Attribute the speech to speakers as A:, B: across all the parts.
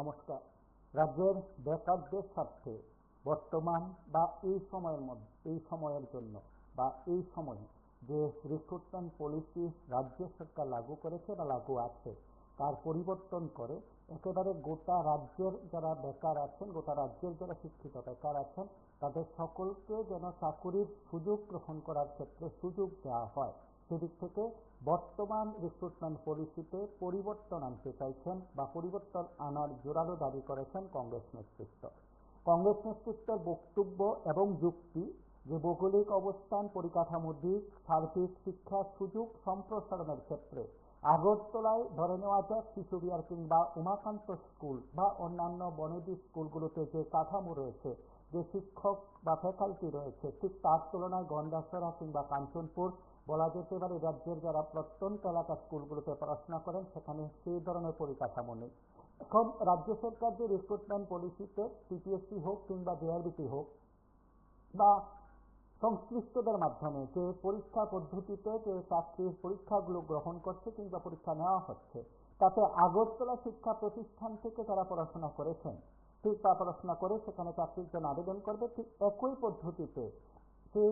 A: নমস্কার। রাজ্যের বেকারদের স্বার্থে বর্তমান বা এই সময়ের জন্য বা এই সময়ে যে রিক্রুটমেন্ট পলিসি রাজ্য সরকার লাগু করেছে বা লাগু আছে তার পরিবর্তন করে একেবারে গোটা রাজ্যের যারা বেকার আছেন, গোটা রাজ্যের যারা শিক্ষিত বেকার আছেন তাদের সকলকে যেন চাকুরির সুযোগ গ্রহণ করার ক্ষেত্রে সুযোগ দেওয়া হয়, সেদিক থেকে বর্তমান রিক্রুটমেন্ট পলিসিতে পরিবর্তন আনতে চাইছেন বা পরিবর্তন আনার জোরালো দাবি করেছেন কংগ্রেস নেতৃত্ব। কংগ্রেস নেতৃত্বের বক্তব্য এবং যুক্তি যে ভৌগোলিক অবস্থান, পরিকাঠামো দিক, সার্বিক শিক্ষার সুযোগ সম্প্রসারণের ক্ষেত্রে আগরতলায় ধরে নেওয়া যাক শিশু বিহার কিংবা উমাকান্ত স্কুল বা অন্যান্য বনেদি স্কুলগুলোতে যে কাঠামো রয়েছে, যে শিক্ষক বা ফ্যাকাল্টি রয়েছে, ঠিক তার তুলনায় গন্ডাছড়া কিংবা কাঞ্চনপুর বলা যেতে পারে রাজ্যের যারা প্রত্যন্ত এলাকা স্কুলগুলোতে পড়াশোনা করেন সেখানে সেই ধরনের পরিকাঠামো নেই। এখন রাজ্য সরকার যে রিক্রুটমেন্ট পলিসিতে সিপিএসসি হোক কিংবা জেআরবিটি হোক বা সংশ্লিষ্টদের মাধ্যমে যে পরীক্ষা পদ্ধতিতে যে চাকরির পরীক্ষাগুলো গ্রহণ করছে কিংবা পরীক্ষা নেওয়া হচ্ছে, তাতে আগরতলা শিক্ষা প্রতিষ্ঠান থেকে যারা পড়াশোনা করেছেন ঠিক তা পড়াশোনা করে সেখানে চাকরির জন্য আবেদন করবে, ঠিক একই পদ্ধতিতে সে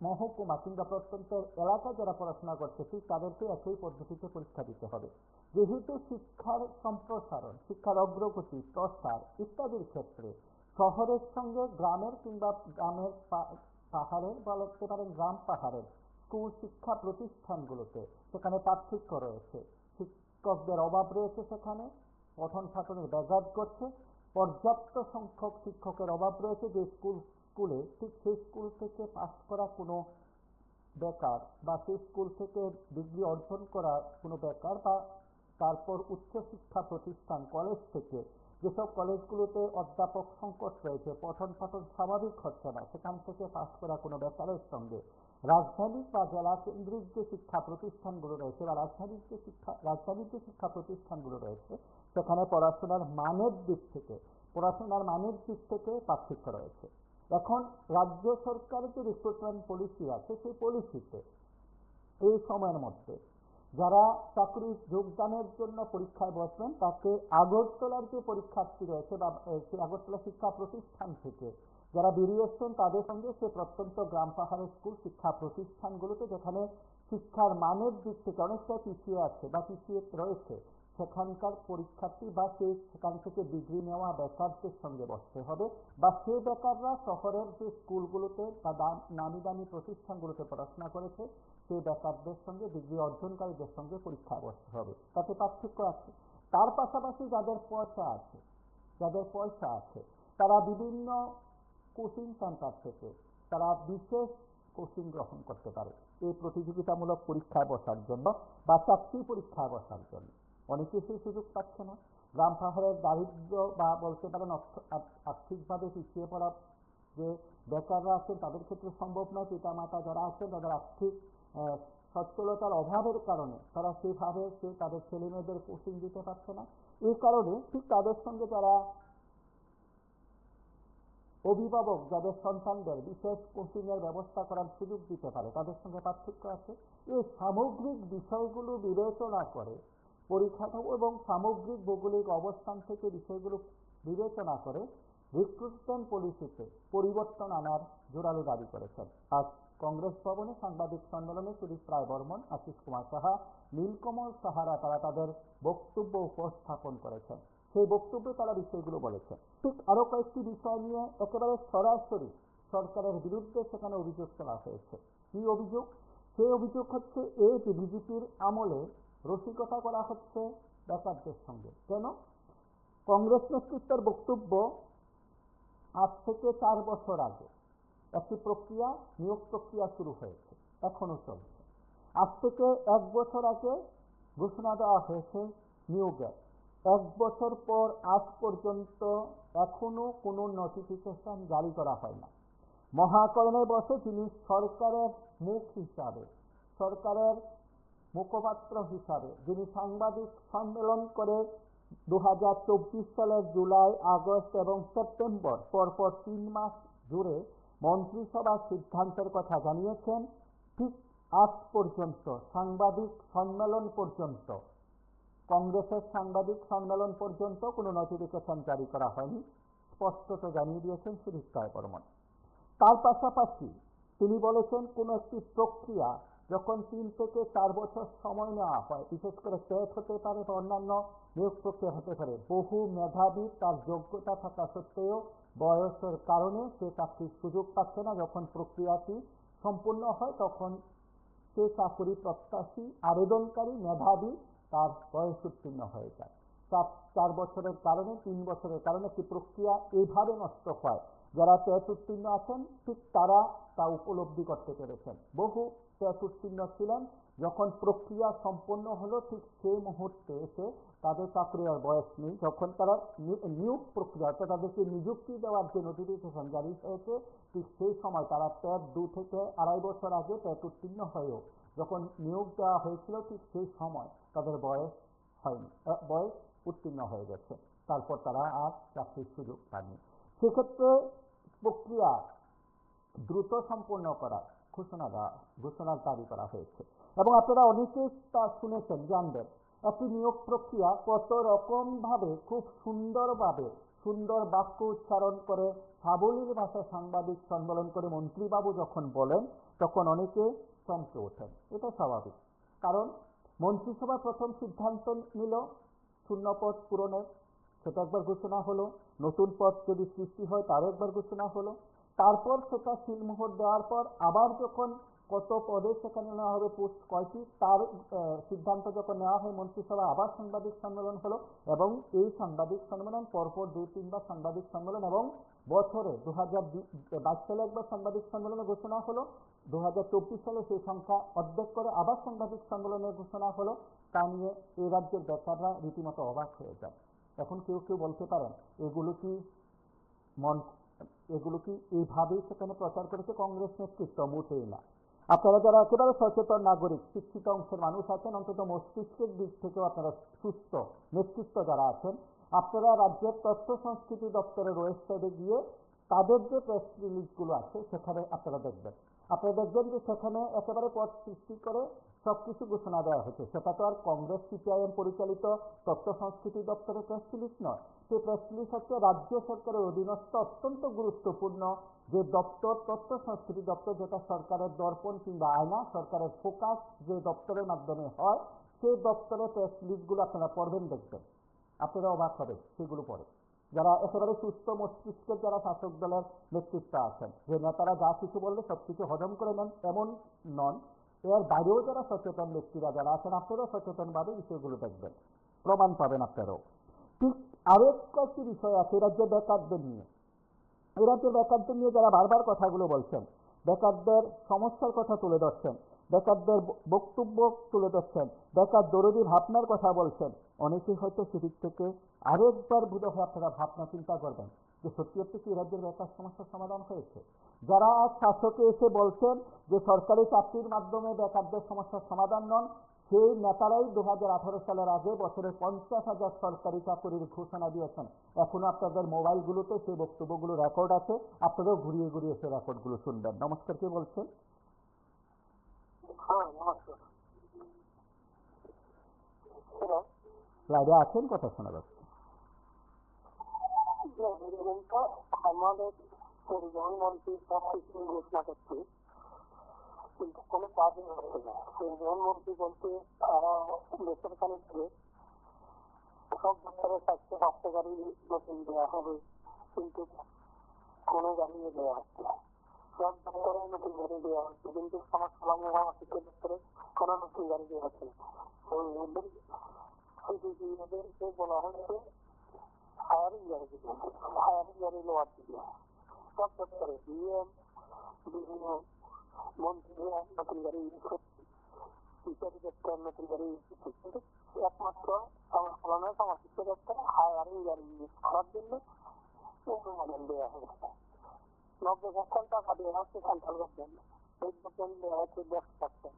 A: মহকুমা কিংবা প্রত্যন্ত এলাকায় যারা পড়াশোনা করছে ঠিক তাদেরকে একই পদ্ধতিতে পরীক্ষা দিতে হবে। যেহেতু শিক্ষার সম্প্রসারণ, শিক্ষার অগ্রগতি, প্রসার ইত্যাদির ক্ষেত্রে শহরের সঙ্গে গ্রামের কিংবা গ্রামের পাহাড়ের বলতে পারেন গ্রাম পাহাড়ের স্কুল শিক্ষা প্রতিষ্ঠানগুলোতে সেখানে পার্থক্য রয়েছে, শিক্ষকদের অভাব রয়েছে, সেখানে পঠন পাঠনের ব্যাঘাত করছে, পর্যাপ্ত সংখ্যক শিক্ষকের অভাব রয়েছে যে স্কুলে ঠিক সেই স্কুল থেকে পাস করা কোনো বেকার বা সেই স্কুল থেকে ডিগ্রি অর্জন করা কোনো বেকার বা তারপর উচ্চশিক্ষা প্রতিষ্ঠান কলেজ থেকে যেসব কলেজগুলোতে অধ্যাপক সংকট রয়েছে, পঠন পাঠন স্বাভাবিক হচ্ছে না, সেখান থেকে পাস করা কোনো বেকারের সঙ্গে রাজধানী বা জেলা কেন্দ্রিক যে শিক্ষা প্রতিষ্ঠানগুলো রয়েছে বা রাজধানীর যে শিক্ষা প্রতিষ্ঠানগুলো রয়েছে সেখানে পড়াশোনার মানের দিক থেকে পার্থক্য রয়েছে। এখন রাজ্য সরকারের যে রিক্রুটমেন্ট পলিসি আছে সেই পলিসিতে এই সময়ের মধ্যে যারা চাকরির যোগদানের জন্য পরীক্ষায় বসবেন তাকে আগরতলার যে পরীক্ষার্থী রয়েছে বা আগরতলা শিক্ষা প্রতিষ্ঠান থেকে যারা বেরিয়েছেন তাদের সঙ্গে সে প্রত্যন্ত গ্রাম পাহাড়ের স্কুল শিক্ষা প্রতিষ্ঠানগুলোতে যেখানে শিক্ষার মানের দিক থেকে অনেকটা পিছিয়ে আছে বা পিছিয়ে রয়েছে সেখানকার পরীক্ষার্থী বা সেখান থেকে ডিগ্রি নেওয়া বেকারদের সঙ্গে বসতে হবে বা সেই বেকাররা শহরের যে স্কুলগুলোতে বা নামি দামি প্রতিষ্ঠানগুলোতে পড়াশোনা করেছে সেই বেকারদের সঙ্গে ডিগ্রি অর্জনকারীদের সঙ্গে পরীক্ষায় বসতে হবে, তাতে পার্থক্য আছে। তার পাশাপাশি যাদের পয়সা আছে তারা বিভিন্ন কোচিং সেন্টার থেকে তারা বিশেষ কোচিং গ্রহণ করতে পারে এই প্রতিযোগিতামূলক পরীক্ষায় বসার জন্য বা চাকরি পরীক্ষায় বসার জন্য। অনেকে সেই সুযোগ পাচ্ছে না। গ্রাম পাহাড়ের দারিদ্র্য বা বলতে পারেন আর্থিকভাবে পিছিয়ে পড়া যে বেকাররা আছেন তাদের ক্ষেত্রে সম্ভব নয়। পিতা মাতা যারা আছেন তাদের আর্থিক সচ্ছলতার অভাবের কারণে তারা সেভাবে তাদের ছেলে মেয়েদের কোচিং দিতে পারছে না। এই কারণে ঠিক তাদের সঙ্গে যারা অভিভাবক যাদের সন্তানদের বিশেষ কোচিং এর ব্যবস্থা করার সুযোগ দিতে পারে তাদের সঙ্গে পার্থক্য আছে। এই সামগ্রিক বিষয়গুলো বিবেচনা করে পরিকাঠামো এবং সামগ্রিক ভৌগোলিক অবস্থান থেকে বিষয়গুলো বিবেচনা করে রিক্রুটমেন্ট পলিসিতে পরিবর্তন আনার জোরালো দাবি করেছেন। আজ কংগ্রেস ভবনে সাংবাদিক সম্মেলনে সুদীপ রায় বর্মন, আশিস কুমার সাহা, নীলকমল সাহারা তারা তাদের বক্তব্য উপস্থাপন করেছেন। সেই বক্তব্যে তারা বিষয়গুলো বলেছেন। ঠিক আরো কয়েকটি বিষয় নিয়ে একেবারে সরাসরি সরকারের বিরুদ্ধে সেখানে অভিযোগ তোলা হয়েছে। কি অভিযোগ? সেই অভিযোগ হচ্ছে এই যে বিজেপির আমলে রসিকতা করা হচ্ছে বেকারদের সঙ্গে। কেন? কংগ্রেস নেতৃত্বের বক্তব্য আজ থেকে 4 বছর আগে একটি নিয়োগ প্রক্রিয়া শুরু হয়েছে, এখনো চলছে। আজ থেকে 1 বছর আগে ঘোষণা দেওয়া হয়েছে নিয়োগের। 1 বছর পর আজ পর্যন্ত এখনো কোনো নোটিফিকেশন জারি করা হয় না। মহাকরণে বসে যিনি সরকারের মুখ হিসাবে, সরকারের মুখপাত্র হিসাবে যিনি সাংবাদিক সম্মেলন করে 2024 সালের জুলাই, আগস্ট এবং সেপ্টেম্বর পরপর 3 মাস জুড়ে মন্ত্রিসভার সিদ্ধান্তের কথা জানিয়েছেন, ঠিক আজ পর্যন্ত সাংবাদিক সম্মেলন পর্যন্ত কংগ্রেসের সাংবাদিক সম্মেলন পর্যন্ত কোনো নোটিফিকেশন জারি করা হয়নি, স্পষ্টত জানিয়ে দিয়েছেন সুদীপ রায় বর্মন। তার পাশাপাশি তিনি বলেছেন কোনো একটি প্রক্রিয়া যখন 3 থেকে 4 বছর সময় নেওয়া হয়, বিশেষ করে টেট হতে পারে বা অন্যান্য নিয়োগ প্রক্রিয়া হতে পারে, বহু মেধাবী তার যোগ্যতা থাকা সত্ত্বেও বয়সের কারণে সে চাকরির সুযোগ পাচ্ছে না। যখন প্রক্রিয়াটি সম্পূর্ণ হয় তখন সে চাকরি প্রত্যাশী আবেদনকারী মেধাবী তার বয়স উত্তীর্ণ হয়ে যায়। 4 বছরের কারণে 3 বছরের কারণে একটি প্রক্রিয়া এইভাবে নষ্ট হয়। যারা টেট উত্তীর্ণ আছেন ঠিক তারা তা উপলব্ধি করতে পেরেছেন। বহু টেট উত্তীর্ণ ছিলেন, যখন প্রক্রিয়া সম্পন্ন হলো ঠিক সেই মুহূর্তে এসে তাদের চাকরির আর বয়স নেই। যখন তারা নিয়োগ প্রক্রিয়া অর্থাৎ তাদেরকে নিযুক্তি দেওয়ার যে নোটিফিকেশন জারি হয়েছে ঠিক সেই সময় তারা টেট 2 থেকে 2.5 বছর আগে টেট উত্তীর্ণ হয়েও যখন নিয়োগ দেওয়া হয়েছিল ঠিক সেই সময় তাদের বয়স হয়নি, বয়স উত্তীর্ণ হয়ে গেছে, তারপর তারা আর চাকরির সুযোগ পায়নি। সেক্ষেত্রে প্রক্রিয়া দ্রুত সম্পন্ন করার ঘোষণা জারি করা হয়েছে। এবং আপনারা অনেকেই তা শুনেছেন, জানবেন একটি নিয়োগ প্রক্রিয়া কত রকম ভাবে খুব সুন্দরভাবে সুন্দর বাক্য উচ্চারণ করে সাবলীল ভাষায় সাংবাদিক সম্মেলন করে মন্ত্রীবাবু যখন বলেন তখন অনেকে চমকে ওঠেন। এটা স্বাভাবিক, কারণ মন্ত্রিসভা প্রথম সিদ্ধান্ত নিল শূন্য পদ পূরণের, সেটা একবার ঘোষণা হলো। নতুন পদ যদি সৃষ্টি হয় তারও একবার ঘোষণা হলো। তারপর সেটা সিলমোহর দেওয়ার পর আবার যখন কত পদে সেখানে নেওয়া হবে, পোস্ট কয়টি, তার সিদ্ধান্ত যখন নেওয়া হয় মন্ত্রিসভা আবার সাংবাদিক সম্মেলন হলো। এবং এই সাংবাদিক সম্মেলন পরপর 2-3 বার সাংবাদিক সম্মেলন এবং বছরে 2022 সালে একবার সাংবাদিক সম্মেলনে ঘোষণা হলো, 2024 সালে সেই সংখ্যা অর্ধেক করে আবার সাংবাদিক সম্মেলনের ঘোষণা হলো। তা নিয়ে এই রাজ্যের বেকাররা রীতিমতো অবাক হয়ে যায়। এখন কেউ কেউ বলতে পারেন এগুলো কি এইভাবেই সেখানে প্রচার করেছে কংগ্রেস নেতৃত্ব? মোটেই না। আপনারা যারা একেবারে সচেতন নাগরিক, শিক্ষিত অংশের মানুষ আছেন, অন্তত মস্তিষ্কের দিক থেকেও আপনারা সুস্থ নেতৃত্ব যারা আছেন, আপনারা রাজ্যের তথ্য সংস্কৃতি দপ্তরের ওয়েবসাইটে গিয়ে তাদের যে প্রেস রিলিজগুলো আছে সেখানে আপনারা দেখবেন যে সেখানে একেবারে পদ সৃষ্টি করে সবকিছু ঘোষণা দেওয়া হয়েছে। সেটা তো আর কংগ্রেস সিপিআইএম পরিচালিত তথ্য সংস্কৃতি দপ্তরের প্রেস রিলিজ নয়। সেই প্রেস রিলিজ হচ্ছে রাজ্য সরকারের অধীনস্থ অত্যন্ত গুরুত্বপূর্ণ যে দপ্তর, তথ্য সংস্কৃতি দপ্তর, যেটা সরকারের দর্পণ কিংবা আয়না, সরকারের ফোকাস যে দপ্তরের মাধ্যমে হয়, সেই দপ্তরের প্রেস রিলিজগুলো আপনারা পড়বেন, দেখবেন, আপনারা অবাক হবেন সেগুলো পড়ে। যারা একেবারে সুস্থ মস্তিষ্কের যারা শাসক দলের নেতৃত্ব আছেন, যে নেতারা যা কিছু বললে সবকিছু হজম করে নেন এমন নন, এর বাইরেও যারা সচেতন ব্যক্তিরা যারা আছেন, আপনারাও সচেতনভাবে বিষয়গুলো দেখবেন, প্রমাণ পাবেন আপনারাও। ঠিক আরেক কয়েকটি বিষয় আছে রাজ্যের বেকারদের নিয়ে। এই রাজ্যের বেকারদের নিয়ে যারা বারবার কথাগুলো বলছেন, বেকারদের সমস্যার কথা তুলে ধরছেন, বেকারদের বক্তব্য তুলে ধরছেন, বেকার দরদি ভাবনার কথা বলছেন, অনেকেই হয়তো সেদিক থেকে আরেকবার বোধহয় আপনারা ভাবনা চিন্তা করবেন যে সত্যি সত্যি কি রাজ্যের বেকার সমস্যার সমাধান হয়েছে? যারা আজ শাসকে এসে বলছেন যে সরকারি চাকরির মাধ্যমে বেকারদের সমস্যার সমাধান নন, সেই নেতারাই 2018 সালের আগে বছরে 50,000 সরকারি চাকরির ঘোষণা দিয়েছেন। এখনো আপনাদের মোবাইলগুলোতে সেই বক্তব্যগুলো রেকর্ড আছে, আপনারাও ঘুরিয়ে ঘুরিয়ে সেই রেকর্ডগুলো শুনবেন। নমস্কার, কে বলছেন? লাইভে আছেন, কথা শোনা যাচ্ছে।
B: আমাদের পরিবহন মন্ত্রী সব কিছু ঘোষণা করছে কিন্তু কোনো কাজই হচ্ছে না। পরিবহন মন্ত্রী বলতে বেসরকারি থেকে সব বছরের 400-500 গাড়ি নতুন দেওয়া হবে, কিন্তু কোনো গাড়ি দেওয়া হচ্ছে না। সব দপ্তরে নতুন গাড়ি দেওয়া হচ্ছে কিন্তু সমাজ কল্যাণ এবং শিক্ষা দপ্তরে কোনো নতুন গাড়ি দেওয়া হচ্ছে না। এদেরকে বলা হচ্ছে হায়ারিং গাড়ি দিতে, হায়ারিং গাড়ি লোয়ার দিতে সব দপ্তরে ডিএম বিভিন্ন মন্ত্রীরা নতুন গাড়ি ইউজ করছে, বিচারি দপ্তর নতুন গাড়ি ইউজ করছে, কিন্তু একমাত্র সমাজ কল্যাণ সমাজ শিক্ষা দপ্তরে হায়ারিং গাড়ি ইউজ করার জন্য অনুমোদন দেওয়া হয়েছে। 90% টাকা দেওয়া হচ্ছে সেন্ট্রাল গভর্নমেন্ট, 8% দেওয়া হচ্ছে 10%।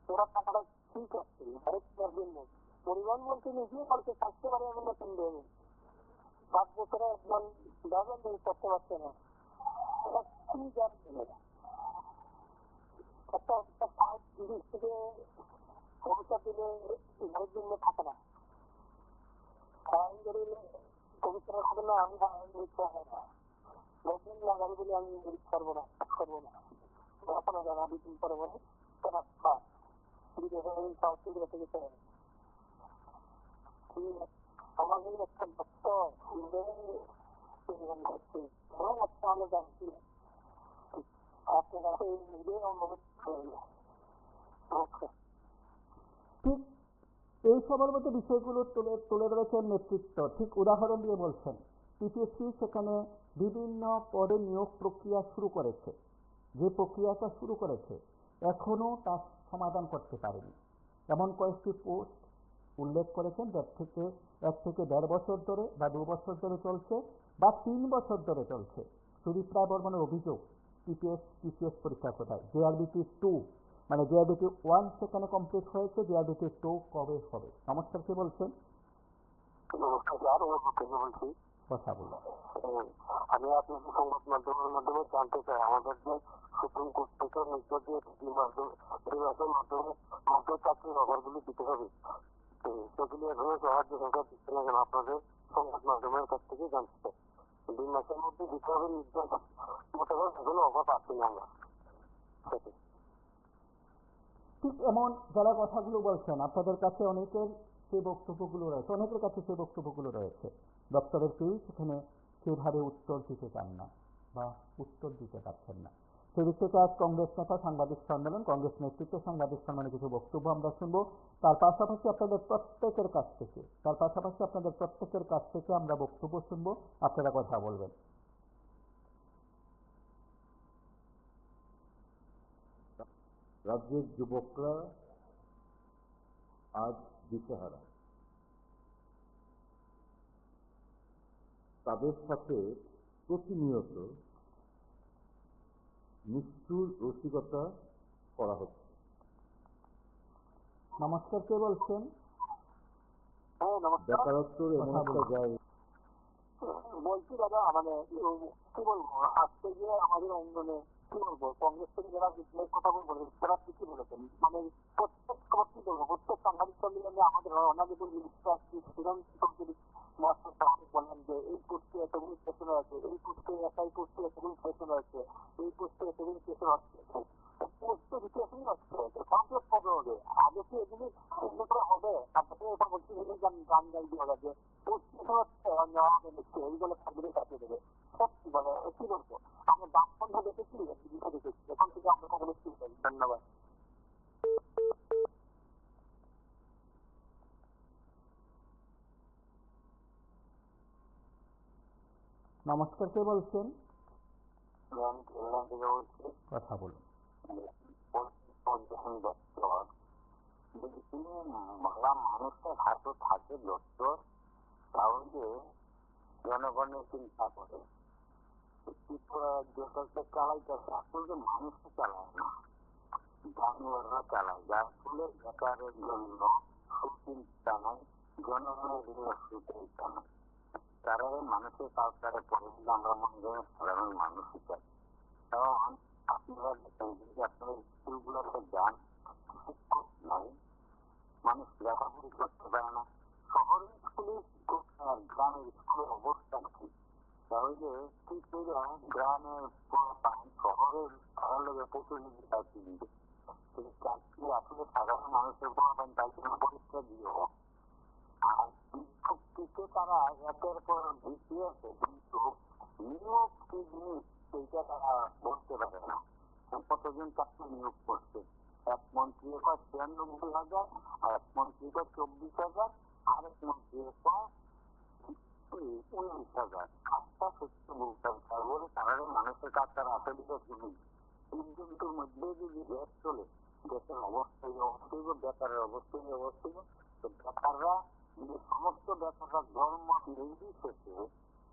B: ওরা টাকাটা কি করছে? আরেকটার জন্য পরিবহন মন্ত্রী নিজেই বলতে থাকতে পারে এমন নতুন দেবে 5 বছরে একজন ডজন দিয়ে করতে পারছে না। এটা কি জানবে? একটা থেকে পৌঁছা দিলে গাড়ির জন্য থাকে না, ফায়ারিং করিলে কমিশনের হবে না, আমি ফায়ারিং করতে হয় না, নতুন লাগাবো বলে আমি করবো না। এখনো জানা দুদিন পরে পরে তারা আমাদের একটা ডক্টর আমরা জানছি আপনারা নিজেই অনুভব করেন।
A: ঠিক এই সবার মধ্যে বিষয়গুলো তুলে ধরেছেন নেতৃত্ব। ঠিক উদাহরণ দিয়ে বলছেন টিপিএসসি সেখানে বিভিন্ন পদে নিয়োগ প্রক্রিয়া শুরু করেছে, যে প্রক্রিয়াটা শুরু করেছে এখনো তার সমাধান করতে পারেনি। এমন কয়েকটি পোস্ট উল্লেখ করেছেন যার থেকে 1 থেকে 1.5 বছর ধরে বা 2 বছর ধরে চলছে বা 3 বছর ধরে চলছে। সুদীপ রায় বর্মনের অভিযোগ টিপিএস পরীক্ষা কোথায়, জেআরবিটি 2 মানে জেআরবিটি 1 সেখানে কমপ্লিট হয়েছে, জেআরবিটি 2 কবে হবে? নমস্কার, কে বলছেন? কথা বলুন।
B: আমি আপনাদের সংবাদ মাধ্যমের মাধ্যমে জানতে চাই, আমাদের যে সুপ্রিম কোর্ট থেকে নির্দেশ দিয়েছে 2 মাসের মাধ্যমে চাকরির অফারগুলি দিতে হবে, সেগুলি এখনো রাজ্য সরকার দিচ্ছে না কেন? আপনাদের সংবাদ মাধ্যমের কাছ থেকে জানতে চাই। 2 মাসের মধ্যে দিতে হবে নির্দেশ, মোটামুটি এখনো অফার পাচ্ছি না আমরা।
A: ঠিক এমন যারা কথাগুলো বলছেন আপনাদের কাছে অনেকের সেই বক্তব্যগুলো রয়েছে, অনেকের কাছে সেই বক্তব্যগুলো রয়েছে। দপ্তরের কেউ সেখানে সেভাবে উত্তর দিতে চান না বা উত্তর দিতে পারছেন না। সেই দিক থেকে আজ কংগ্রেস নেতা সাংবাদিক সম্মেলন, কংগ্রেস নেতৃত্ব সাংবাদিক সম্মেলনে কিছু বক্তব্য আমরা শুনবো। তার পাশাপাশি আপনাদের প্রত্যেকের কাছ থেকে আমরা বক্তব্য শুনবো, আপনারা কথা বলবেন।
C: রাজ্যের যুবকরা আজ দিশেহারা, তাদের সাথে প্রতিনিয়ত নিষ্ঠুর রসিকতা করা হচ্ছে।
A: নমস্কার, কে বলছেন?
C: বেকারত্বের এমন একটা জায়গা
B: বলছি দাদা, মানে কি বলবো, আজকে যে আমাদের অঙ্গনে কি বলবো, কংগ্রেস থেকে যারা বিপ্লবের কথা বলবো তারা ঠিকই বলেছেন। মানে প্রত্যেক সাংবাদিক সম্মেলনে আমাদের অনাদিপুর বলেন যে এই পোস্টে এতগুলি স্টেশন আছে, এই পোস্টে একাই পোস্টে এতগুলি স্টেশন আছে, এই পোস্টে এতগুলি স্টেশন হচ্ছে, পোস্টে বিশেষই হচ্ছে কংগ্রেস কবে হবে? আগে কি এগুলি করে হবে? তারপরে এটা বলছি গান গাই দিয়ে হবে যে এইগুলো থাকবে কাটিয়ে দেবে। সত্যি মানে কি বলবো, আমরা বামপন্থ দেখেছি, দেখেছি, এখন থেকে আমরা কখনো ঠিক করি। ধন্যবাদ।
A: নমস্কার, কে বলছেন? কথা বলুন।
B: মানুষের হাতে থাকে দপ্তর, তাহলে জনগণের চিন্তা করে চালাইতেছে, আসলে মানুষকে চালায় না, জানোয়াররা চালায়, যার ফলে বেকারের জন্য সুচিন্তা নাই, জনগণের জন্য সুচিন্তা নাই। তারা মানুষের কালচারে পড়ে দিলে আমরা মনে করি সাধারণ মানুষই চাই। কারণ আপনারা দেখেন যদি আপনারা স্কুলগুলোতে যান, শিক্ষক নাই, মানুষ লেখাপড়ি করতে পারে না। শহরের স্কুলে শিক্ষক আর গ্রামের স্কুলের অবস্থা কি? তাহলে কি করে গ্রামের শহরের পড়ালেখা প্রতিযোগিতা কিনবে? চাকরি আসলে সাধারণ মানুষের পড়াবেন, তাই জন্য পরীক্ষা দিয়ে হোক। আর শিক্ষকটিকে তারা একের পর দিয়েছে, কিন্তু নিয়োগ কি জিনিস সেইটা তারা বলতে পারে না। কতজন চাকরি নিয়োগ করছে, এক মন্ত্রী 96,000, আর এক মন্ত্রী 24,000, আর এক মন্ত্রী 19,000। কাজটা সত্যি বলতে হবে, তারপরে তারা মানুষের কাজ তারা আসলে তিনজনের মধ্যে যদি দেশ চলে, দেশের অবস্থায় অবস্থিত, বেকারের অবস্থায় অবস্থিত, তো বেকাররা সমস্ত বেকাররা ধর্ম নির্বিশেষে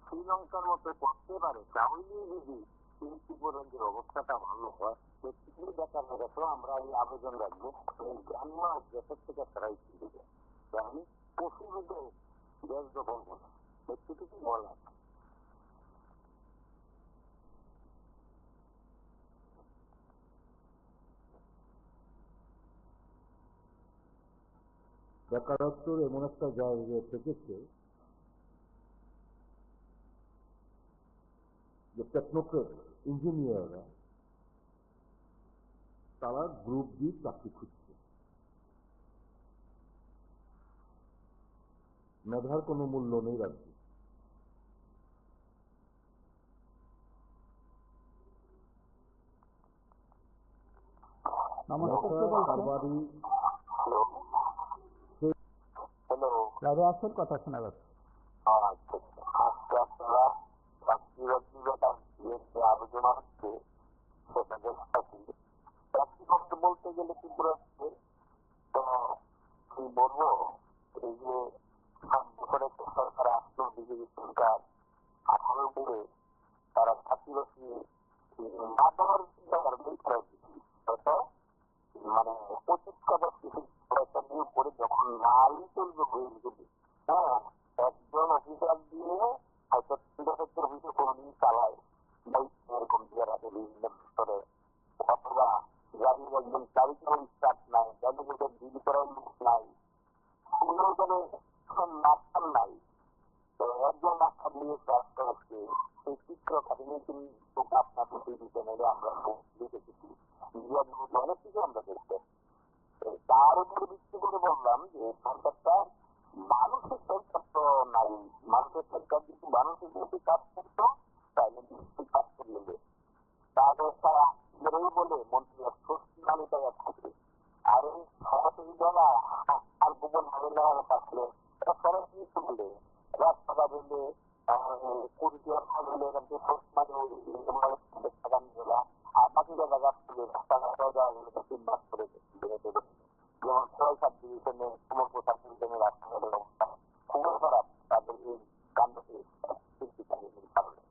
B: শ্রীলঙ্কার মতো করতে পারে, তাহলে যদি ত্রিপুরাজ্যের অবস্থাটা ভালো হয়, পৃথিবীর বেকারের কাছেও আমরা এই আবেদন রাখবো, এই জন্ম দেশের থেকে তারাই দিবে। আমি পশুভেদে দেশ দখল করা এটুকু বলা।
C: বেকারত্বের এমন একটা জায়গায় থেকেছে যে টেকনোক্রেট ইঞ্জিনিয়াররা তারা গ্রুপ ডি চাকরি খুঁজছে, মেধার কোনো মূল্য নেই রাজ্যে। কারবারি
A: লাইভে আছেন, কথা শোনা যাচ্ছে।
B: আলোচনা হচ্ছে সেটা চাকরি করতে বলতে গেলে কি করে হচ্ছে, তো কি বলবো, এই যে 7 বছরের সরকার আসলো, বিজেপি সরকার 18 উপরে তারা চাকরি বাকরি না দেওয়ার চিন্তা করবে, মানে 25 নিয়োগ করে যখন নাই চলবে হয়ে যাবে, হ্যাঁ, একজন অফিসার দিয়ে হয়তো 3 অফিসে কোনদিন চালায় এরকম দিয়ে রাখে বিভিন্ন স্তরে, অথবা গাড়ির একজন চারিজন স্টাফ নাই, ডেলিগেটের ডিল করার লোক নাই, সেগুলো যেন মাস্টার নাই, তো একজন মাস্টার নিয়ে কাজ করাচ্ছে। সেই চিত্র কাটিয়ে কিন্তু আপনাদের টিভি চ্যানেলে আমরা দেখেছি, অনেক কিছু আমরা দেখতে। তার উপরে ভিত্তি করে বললাম যে সরকারটা মানুষের সরকার তো নাই, মানুষের সরকার কিন্তু মানুষের যদি কাজ করতো তাহলে কাজ করে নেবে, তাদের তারা বলে মন্ত্রীরা সুস্থ থাকে। আর এই সরাসরি দলা আর গোপন ভাবে নেওয়ার থাকলে এটা সরাসরি বলে রাস্তা বলে আর বাকি জায়গা রাস্তাঘাট করে যেমন 6-7 ডিভিশনে সমগ্র 7 ডিভিশনের রাস্তাঘাটের অবস্থা খুবই খারাপ, তাদের এই কাণ্ডকে কারণে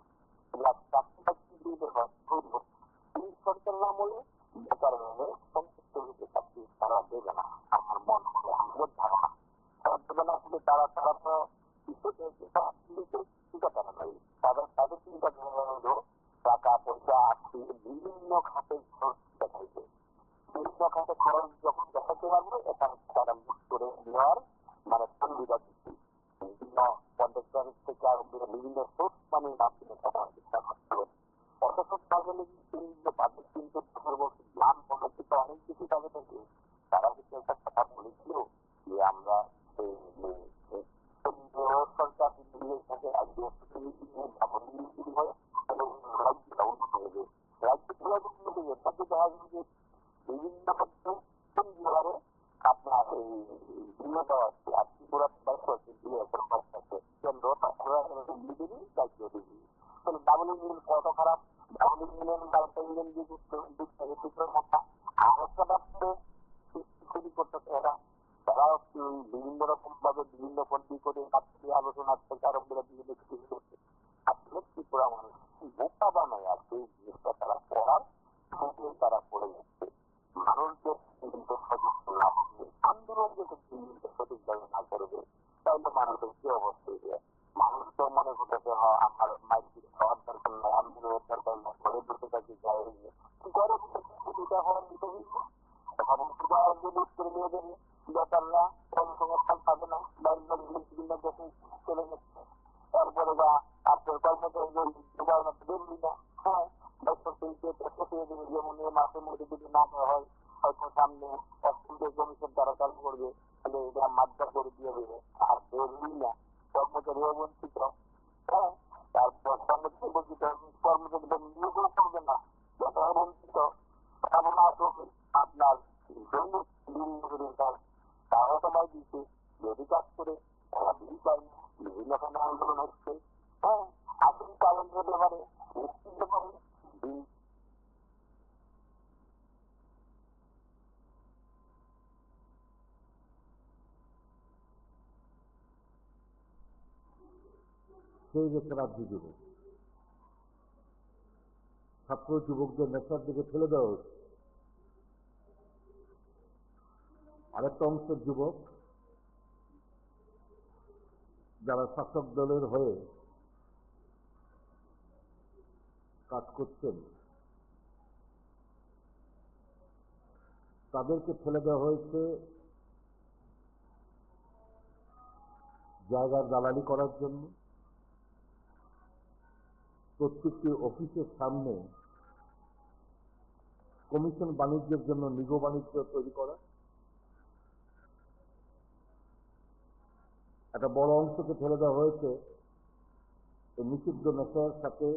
B: সরকারের আমলে বেকার হলে সংশ্লিষ্ট চাকরি তারা দেবে না, আমার মন হবে, আমাদের ধারণা দেবে না। আসলে তারা তো চিন্তাধারা নাই, তাদের চিন্তাধারা হলো টাকা পয়সা আসছে বিভিন্ন খাতে খরচ দেখাইছে, বিভিন্ন খাতে খরচ যখন দেখাতে পারবে এখানে তারা মুখ করে নেওয়ার মানে সুবিধা দিচ্ছি, বিভিন্ন কন্ট্রাক্টর থেকে আরম্ভ করে বিভিন্ন সোর্স মানির মাধ্যমে টাকা চেষ্টা করতে হবে। অথচ তাহলে তাদের কিন্তু জ্ঞান পদ্ধতি তো অনেক কিছু তাদের থেকে, তারা কিন্তু একটা কথা বলেছিল যে আমরা সরকার থাকে বিভিন্ন আপনার এই বিনিয়োগ আছে আর ত্রিপুরা কেন্দ্র দায়িত্ব দিবি, ডাবল ইঞ্জিন কত খারাপ, ডাবল ইঞ্জিনের একটা ইঞ্জিন দিয়ে মাথা আর একটা ব্যাপারে তৈরি করতেছে এরা, তারা বিভিন্ন রকম ভাবে বিভিন্ন পন্থী করে আলোচনা থেকে আরম্ভ করে বিভিন্ন কিছু করছে। আসলে ত্রিপুরা মানুষ বোকা বানায় আর সেই জিনিসটা তারা পড়ার তারা পড়ে যাচ্ছে। মানুষদের আন্দোলন যদি সঠিকভাবে না করবে তাহলে মানুষের কি অবস্থা হয়ে, মানুষ তো মনে করতেছে আমার মাইক খাওয়ার দরকার নাই, আন্দোলনের দরকার না, ঘরে বসে থাকি ঘরে বসে এটা হওয়ার বিষয় নিয়ে দেবে বেকাররা কর্মসংস্থান পাবে না, বিভিন্ন দেশে চলে যাচ্ছে। তারপরে বা আপনার কর্মচারী বেরবি না, হ্যাঁ যেমন মাসের মধ্যে যদি না দেওয়া হয় হয়তো সামনে কমিশন তারা চালু করবে, তাহলে এটা মাত্রা করে দিয়ে দেবে, আর বেরবি না কর্মচারীও বঞ্চিত, হ্যাঁ, তারপর কর্মচারী বঞ্চিত, কর্মচারীদের নিয়োগও করবে না, বেকার বঞ্চিত, আপনার তারা সময় দিচ্ছে যদি কাজ করে তারা বিল পায় না, বিভিন্ন খানে আন্দোলন হচ্ছে, হ্যাঁ, আসল কারণের ব্যাপারে
C: সেই যে রাজ্য যুবক ছাত্র যুবকদের নেশার দিকে ফেলে দেওয়া হচ্ছে, আরেকটা অংশের যুবক যারা শাসক দলের হয়ে কাজ করছেন তাদেরকে ফেলে দেওয়া হয়েছে জায়গার দালালি করার জন্য, প্রত্যেকটি অফিসের সামনে কমিশন বাণিজ্যের জন্য নিগো বাণিজ্য তৈরি করা, একটা বড় অংশকে ঠেলে দেওয়া হয়েছে এই নিষিদ্ধ নেশার সাথে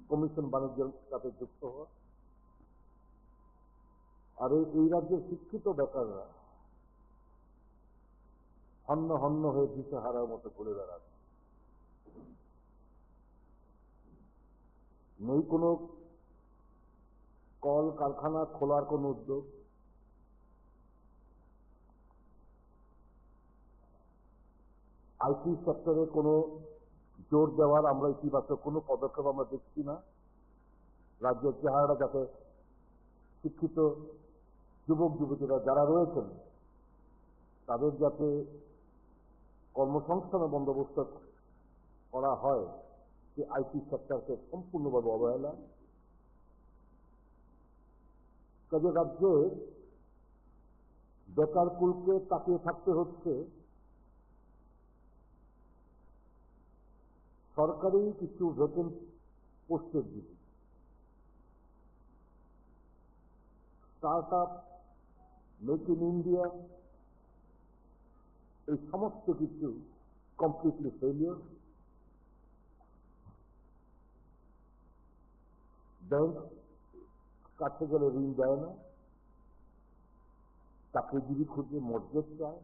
C: কমিশন বাণিজ্যের সাথে যুক্ত হওয়া। আর এই রাজ্যের শিক্ষিত বেকাররা হন্য হন্য হয়ে দিশেহারার মতো ঘুরে বেড়াচ্ছে। নেই কোনো কল কারখানা খোলার কোনো উদ্যোগ, আইটি সেক্টরে কোনো জোর দেওয়ার আমরা ইতিবাচক কোনো পদক্ষেপ আমরা দেখছি না। রাজ্যের চেহারাটা যাতে শিক্ষিত যুবক যুবতীরা যারা রয়েছেন তাদের যাতে কর্মসংস্থানের বন্দোবস্ত করা হয়, যে আইটি সেক্টরকে সম্পূর্ণভাবে অবহেলা। কাজে রাজ্যের বেকার কুলকে তাকিয়ে থাকতে হচ্ছে সরকারি কিছু ভ্যাকেন্ট পোস্টের দিকে। Start up, make in India, এই সমস্ত কিছু কমপ্লিটলি ফেলিওর। ব্যাংক কাছে গেলে ঋণ দেয় না, চাকরিজীবী খুঁজে মর্গেজ চায়।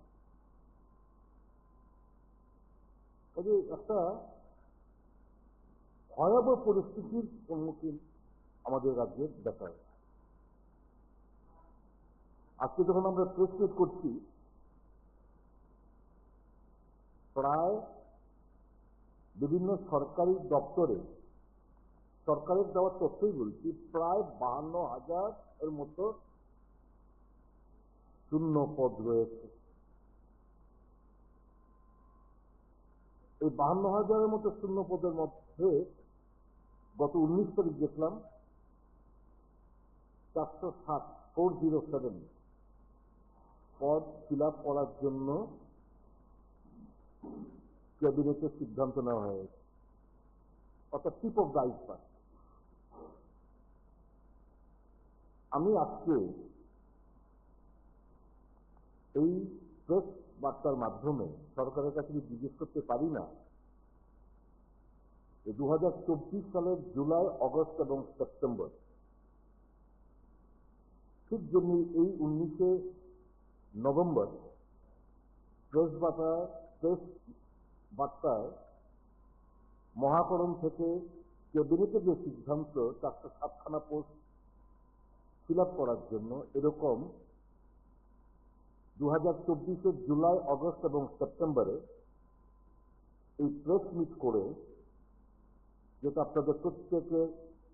C: কাজে একটা ভয়াবহ পরিস্থিতির সম্মুখীন আমাদের রাজ্যের বেকার। আজকে যখন আমরা প্রেস মিট করছি, প্রায় বিভিন্ন সরকারি দপ্তরে, সরকারের দেওয়ার তথ্যই বলছি, প্রায় 52,000 এর মতো শূন্য পদ রয়েছে। এই 52,000-এর মতো শূন্য পদের মধ্যে গত 19 তারিখ দেখলাম 407 পদ ফিল আপ করার জন্য ক্যাবিনেটের সিদ্ধান্ত নেওয়া হয়েছে, অর্থাৎ টিপ অফ দ্য আইসবার্গ। আমি আজকে এই প্রেস বার্তার মাধ্যমে সরকারের কাছে জিজ্ঞেস করতে পারি না, 2024 সালের জুলাই, অগস্ট এবং সেপ্টেম্বর, ঠিক যেমনি এই 19 নভেম্বর প্রেস বার্তায় মহাকরণ থেকে ক্যাবিনেটের যে সিদ্ধান্ত 407খানা পোস্ট ফিল আপ করার জন্য, এরকম 2024 জুলাই, অগস্ট এবং সেপ্টেম্বরে এই প্রেস মিট করে, যেটা আপনাদের প্রত্যেকে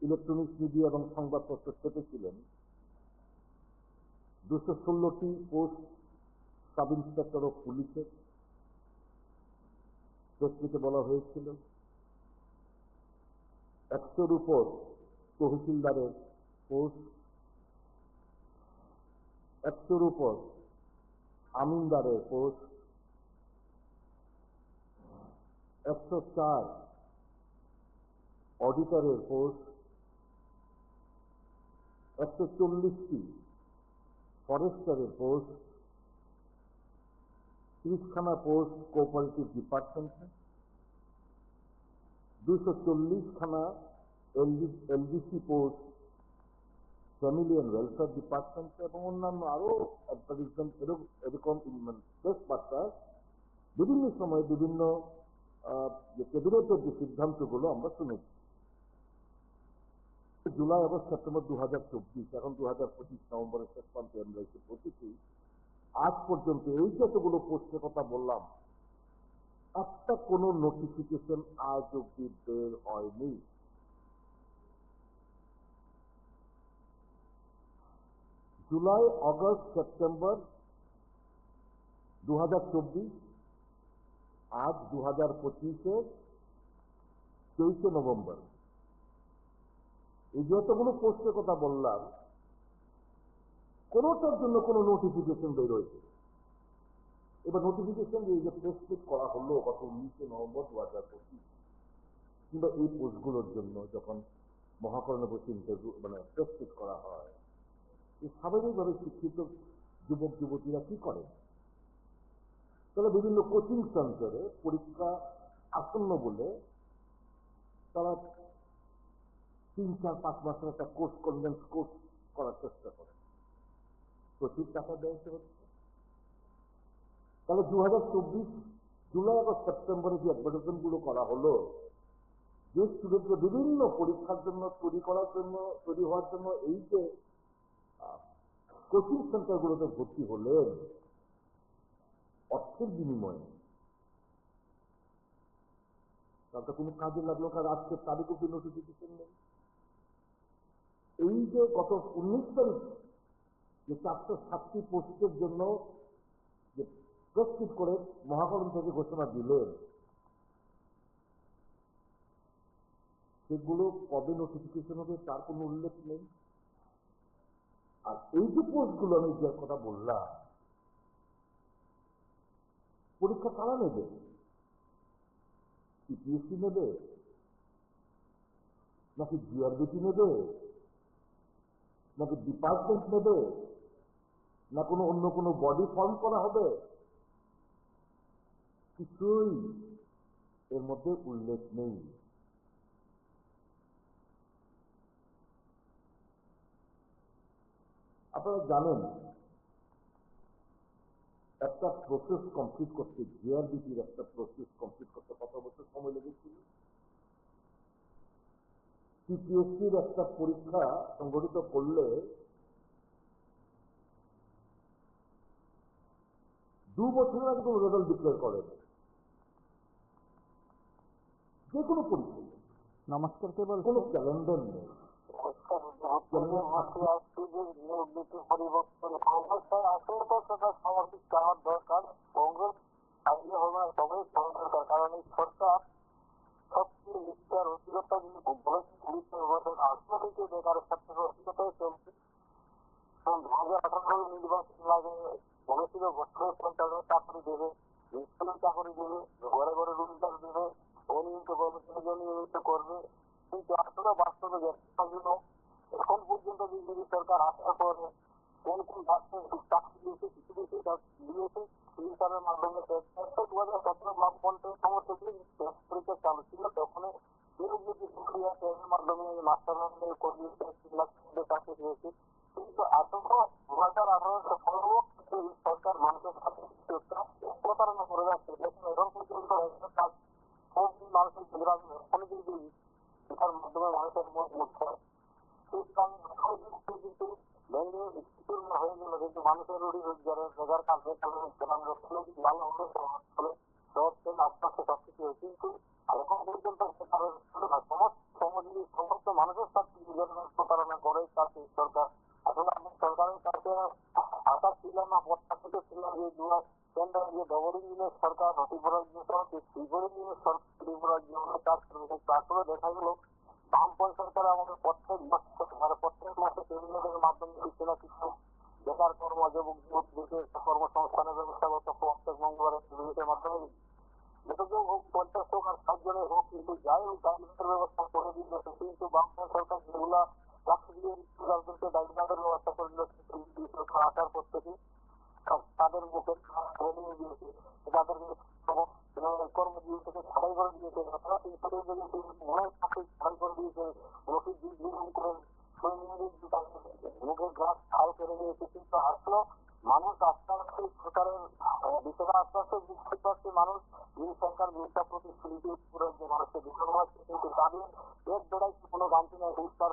C: ইলেকট্রনিক্স মিডিয়া এবং সংবাদপত্র চেপেছিলেন, 216টি পোস্ট সাব ইন্সপেক্টর অফ পুলিশের প্রেস মিটে বলা হয়েছিল। 100-র উপর তহসিলদারের পোস্ট, 100-র উপর আমিনদারের পোস্ট, 104 অডিটরের পোস্ট, 140টি ফরেস্টারের পোস্ট, 30খানা পোস্ট কোঅপারেটিভ ডিপার্টমেন্টে, 240খানা LDC post family and welfare ডিপার্টমেন্টে, এবং অন্যান্য আরো অ্যাডভার্টাইজমেন্ট এরকম প্রেস বার্তায় বিভিন্ন সময় বিভিন্ন যে ক্যাবিনেটের যে সিদ্ধান্তগুলো আমরা শুনেছি। জুলাই, আগস্ট, সেপ্টেম্বর 2024, এখন 2025 নভেম্বরের শেষ প্রান্তে আমরা এসে পৌঁছেছি। আজ পর্যন্ত এই যতগুলো পোস্টের কথা বললাম, একটা কোনো নোটিফিকেশন আজ অব্দি বের হয়নি। জুলাই, আগস্ট, সেপ্টেম্বর 2024, আজ 2025-এর 23 নভেম্বর, এই যতগুলো পোস্টের কথা বললাম, কোনোটার জন্য কোনো নোটিফিকেশন বের হয়েছে। এবার নোটিফিকেশন, এই যে প্রেস মিট করা হলো গত 19 নভেম্বর 2025, কিংবা এই পোস্টগুলোর জন্য যখন মহাকরণে বসে ইন্টারভিউ প্রেসক্রিট করা হয়, এই স্বাভাবিকভাবে শিক্ষিত যুবক যুবতীরা কি করেন? তারা বিভিন্ন কোচিং সেন্টারে পরীক্ষা আসন্ন বলে তারা 3-4-5 মাসের একটা কোর্স, কনভেন্স কোর্স করার চেষ্টা করে, প্রচুর টাকা দেয় হচ্ছে। তাহলে 2024 জুলাই আগস্ট সেপ্টেম্বরে যে অ্যাডভার্টাইজমেন্ট গুলো করা হলো, যে স্টুডেন্টরা বিভিন্ন পরীক্ষার জন্য তৈরি হওয়ার জন্য এই যে কোচিং সেন্টারগুলোতে ভর্তি হলেন অর্থের বিনিময়ে, তাতে কোনো কাজে লাগলো? কারণ আজকের তারিখও কি নোটিফিকেশন নেই। এই যে গত 19 তারিখ যে 407টি পোস্টের জন্য যে প্রেসক্রিট করে মহাকরণ থেকে ঘোষণা দিলেন, সেগুলো কবে নোটিফিকেশন হবে তার কোনো উল্লেখ নেই। আর এই যে পোস্টগুলো আমি যে কথা বললাম, পরীক্ষা কারা নেবে? সিপিএসসি নেবে, নাকি জিআরবিটি নেবে, নাকি ডিপার্টমেন্ট নেবে, না অন্য কোনো বডি ফর্ম করা হবে? কিছুই এর মধ্যে উল্লেখ নেই। আপনারা জানেন একটা প্রসেস কমপ্লিট করতে, জিআরবিটির একটা প্রসেস কমপ্লিট করতে কত বছর সময় লেগেছিল? সিপিএসসির একটা পরীক্ষা সংগঠিত করলে 2 বছরের আগে কোনো রেজাল্ট ডিক্লেয়ার করেন, যে কোনো পরীক্ষা।
A: নমস্কার, কে বলছেন?
C: কোনো ক্যালেন্ডার নেই।
B: পরিবর্তন কংগ্রেসের আসলে তো সেটা সামাজিক চাওয়ার দরকার। কংগ্রেস আগে হবে সবাই দরকার, কারণ এই সরকার সবচেয়ে ইচ্ছার অস্থিরতা আসলে থেকে বেকারের ক্ষেত্রে অস্থিরতাই চলছে। 2018 নির্বাচন লাগে বলেছিল বছরের পঞ্চাশ চাকরি দেবে, স্কুলের চাকরি দেবে, ঘরে ঘরে রুজগার দেবে, অনিয়মিত কর্মচারীদের নিয়মিত করবে, কিন্তু আসলে বাস্তবে এখন পর্যন্ত বিজেপি সরকার আসার পরে কোন কোন চাকরি দিয়েছে, কিছু কিছু দিয়েছে ফিল্টারের মাধ্যমে। 2017 ব্লক পঞ্চায়েত সমস্ত পরীক্ষা চালু ছিল, তখন প্রক্রিয়ার মাধ্যমে মাস্টার কর্মী 3 লাখ চাকরি দিয়েছে। কিন্তু আসলে 2018 সরকার মানুষের সাথে প্রতারণা করে যাচ্ছে। এখন পর্যন্ত মানুষের অর্থনীতি শিক্ষার মাধ্যমে মানুষের মত মুখ্য কিন্তু হয়ে গেল, কিন্তু মানুষের রোজগারের বেকার কাজে ভালো হলে আস্তে আস্তে সবকিছু হয়েছে। কিন্তু এখন পর্যন্ত সমস্ত মানুষের সাথে প্রতারণা করে তাকে সরকার। আসলে আমি সরকারের কাছে আশা ছিলাম না, প্রত্যাশিত ছিলাম যে কেন্দ্রের যে ডবল ইঞ্জিনের সরকার ত্রিপুরার ত্রিপুরা ইঞ্জিনের সরকার ত্রিপুরার জীবনে কাজ করবে। আসলে দেখা গেল বামপন্থী সরকার আমাদের প্রত্যেক মাসে কেন্দ্রের মাধ্যমে কিছু না কিছু বেকার কর্ম, যুবক যুবতীদের কর্মসংস্থানের ব্যবস্থা করতে প্রত্যেক মঙ্গলবারের মাধ্যমে হোক 50 হোক আর 60 জনের হোক, কিন্তু যাই হোক দায়িত্বের ব্যবস্থা করে দিয়েছে। কিন্তু বামপন্থী সরকার যেগুলা চাকরি দিয়ে তাদেরকে দায়িত্বের ব্যবস্থা করে দিল সরকার আসার পর থেকে তাদের মুখে নিয়ে দিয়েছে, তাদেরকে কর্মজীবী থেকে ছাড়াই করে দিয়েছে। অনেক চাকরি ছাড়াই করে দিয়েছে, মুখের গ্লাস ছাল করে দিয়েছে। কিন্তু আসলে মানুষ আস্তে আস্তে সরকারের বিষয়টা আস্তে আস্তে বুঝতে পারছে। মানুষ এই সরকার মিথ্যা প্রতিশ্রুতি যে মানুষকে বিফল হচ্ছে, কিন্তু তাদের এক বেড়ায় কোনো গান্ধী নেই উত্তর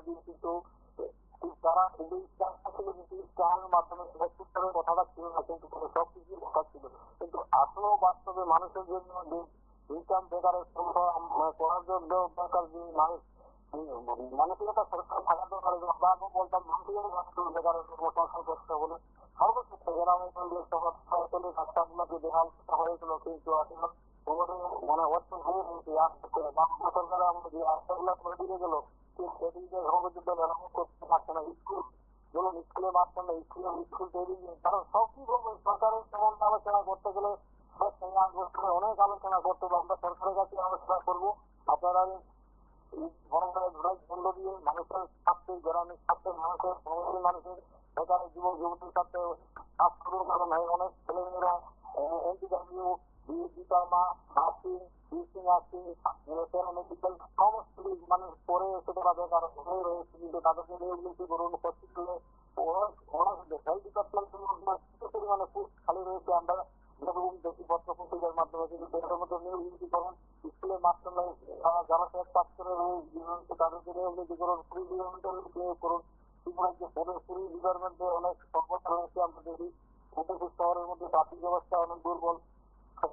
B: দিয়ে। কিন্তু তারা ইস্তাহারের মাধ্যমে কথাটা ছিল না, কিন্তু সবকিছুর কথা ছিল। কিন্তু আসলেও বাস্তবে মানুষের জন্য যে ইনকাম বেকারের করার জন্য দরকার, যে মানসিকতা সরকার থাকা দরকার। আমরা বলতাম মানুষের বেকারের কর্মসংস্থান করতে হলে সর্বক্ষেত্রে গ্রামে রাস্তাগুলোকে বেহাল হয়েছিল। কিন্তু আসলে মানে অর্থ হয়ে সরকার আমাদের যে রাস্তাগুলো করে দিয়ে গেল, সেদিকে মেরামত করতে পারছে না। স্কুলে মাধ্যমে স্কুল তৈরি, কারণ সব কি করবো সরকারের তেমন আলোচনা করতে গেলে অনেক আলোচনা করতে হবে। আমরা সরকারের কাছে আলোচনা করবো, আপনারা বরংয়ের মূল্য দিয়ে মানুষের স্বার্থে, গ্রামের স্বার্থে, মানুষের বেকার যুবক যুবতীর স্বার্থে কাজ করুন। কারণ অনেক ছেলেমেয়েরা এনটিডব্লিউ, ডিপ্লোমা, নার্সিং, টিচিং, প্যারামেডিক্যাল সমস্ত মানে পড়ে এসে তারা বেকার হয়ে রয়েছে, কিন্তু তাদেরকে নিয়োগ করুন। হসপিটালে হেলথ ডিপার্টমেন্টের মধ্যে কিছু পরিমাণে পোস্ট খালি রয়েছে, আমরা দেখি পত্র পত্রিকার মাধ্যমে, কিন্তু এটার মধ্যে নিয়োগ করুন। স্কুলের মাস্টার যারা কাজ করে তাদেরকে নিয়োগ করুন। পুলিশ ডিপার্টমেন্টের নিয়োগ করুন। পুলিশ ডিপার্টমেন্টে অনেক সমস্যা রয়েছে, আমরা দেখি শহরের মধ্যে ট্রাফিক ব্যবস্থা অনেক দুর্বল।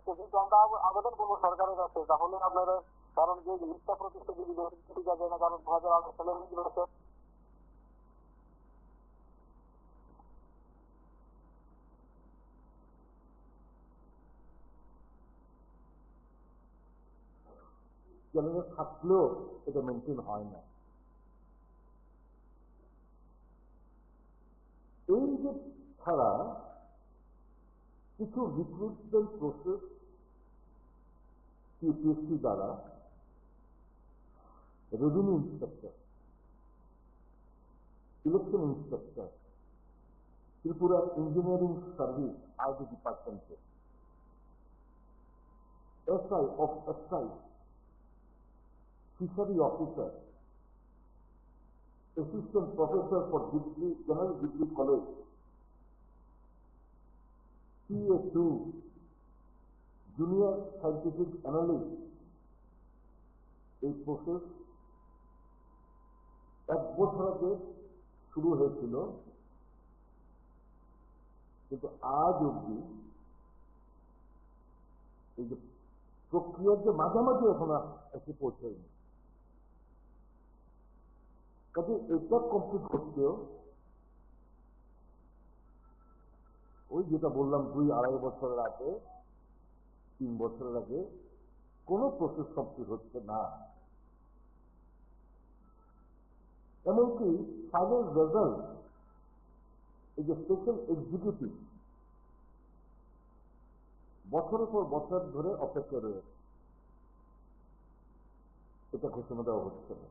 B: কিন্তু আমরা আবেদন করবো সরকারের কাছে, তাহলে আপনারা, কারণ যে শিক্ষা প্রতিষ্ঠান যদি যায় না, কারণ 2008 সালে রয়েছে।
C: ক্যালেন্ডার থাকলেও এটা মেনটেন হয় না। এই যে ছাড়া কিছু রিক্রুটমেন্ট প্রসেস ইউপিএসসি দ্বারা revenue inspector, election inspector, Tripura engineering service IT ডিপার্টমেন্টে, SI of SI, fishery officer, assistant professor for degree, general degree college, CA2, junior scientific analyst, এই প্রসেস 1 বছর আগে শুরু হয়েছিল, কিন্তু আজ অব্দি এই যে প্রক্রিয়ার যে মাঝামাঝি এখন এসে পৌঁছায়নি। কাজে এটা কমপ্লিট করতেও ওই যেটা বললাম 2-2.5 বছরের আগে, 3 বছরের আগে কোনো প্রসেস কমপ্লিট হচ্ছে না। এমনকি ফাইনাল রেজাল্ট, এই যে স্পেশাল এক্সিকিউটিভ বছরের পর বছর ধরে অপেক্ষা রয়েছে, এটা ঘোষণা দেওয়া হচ্ছে না।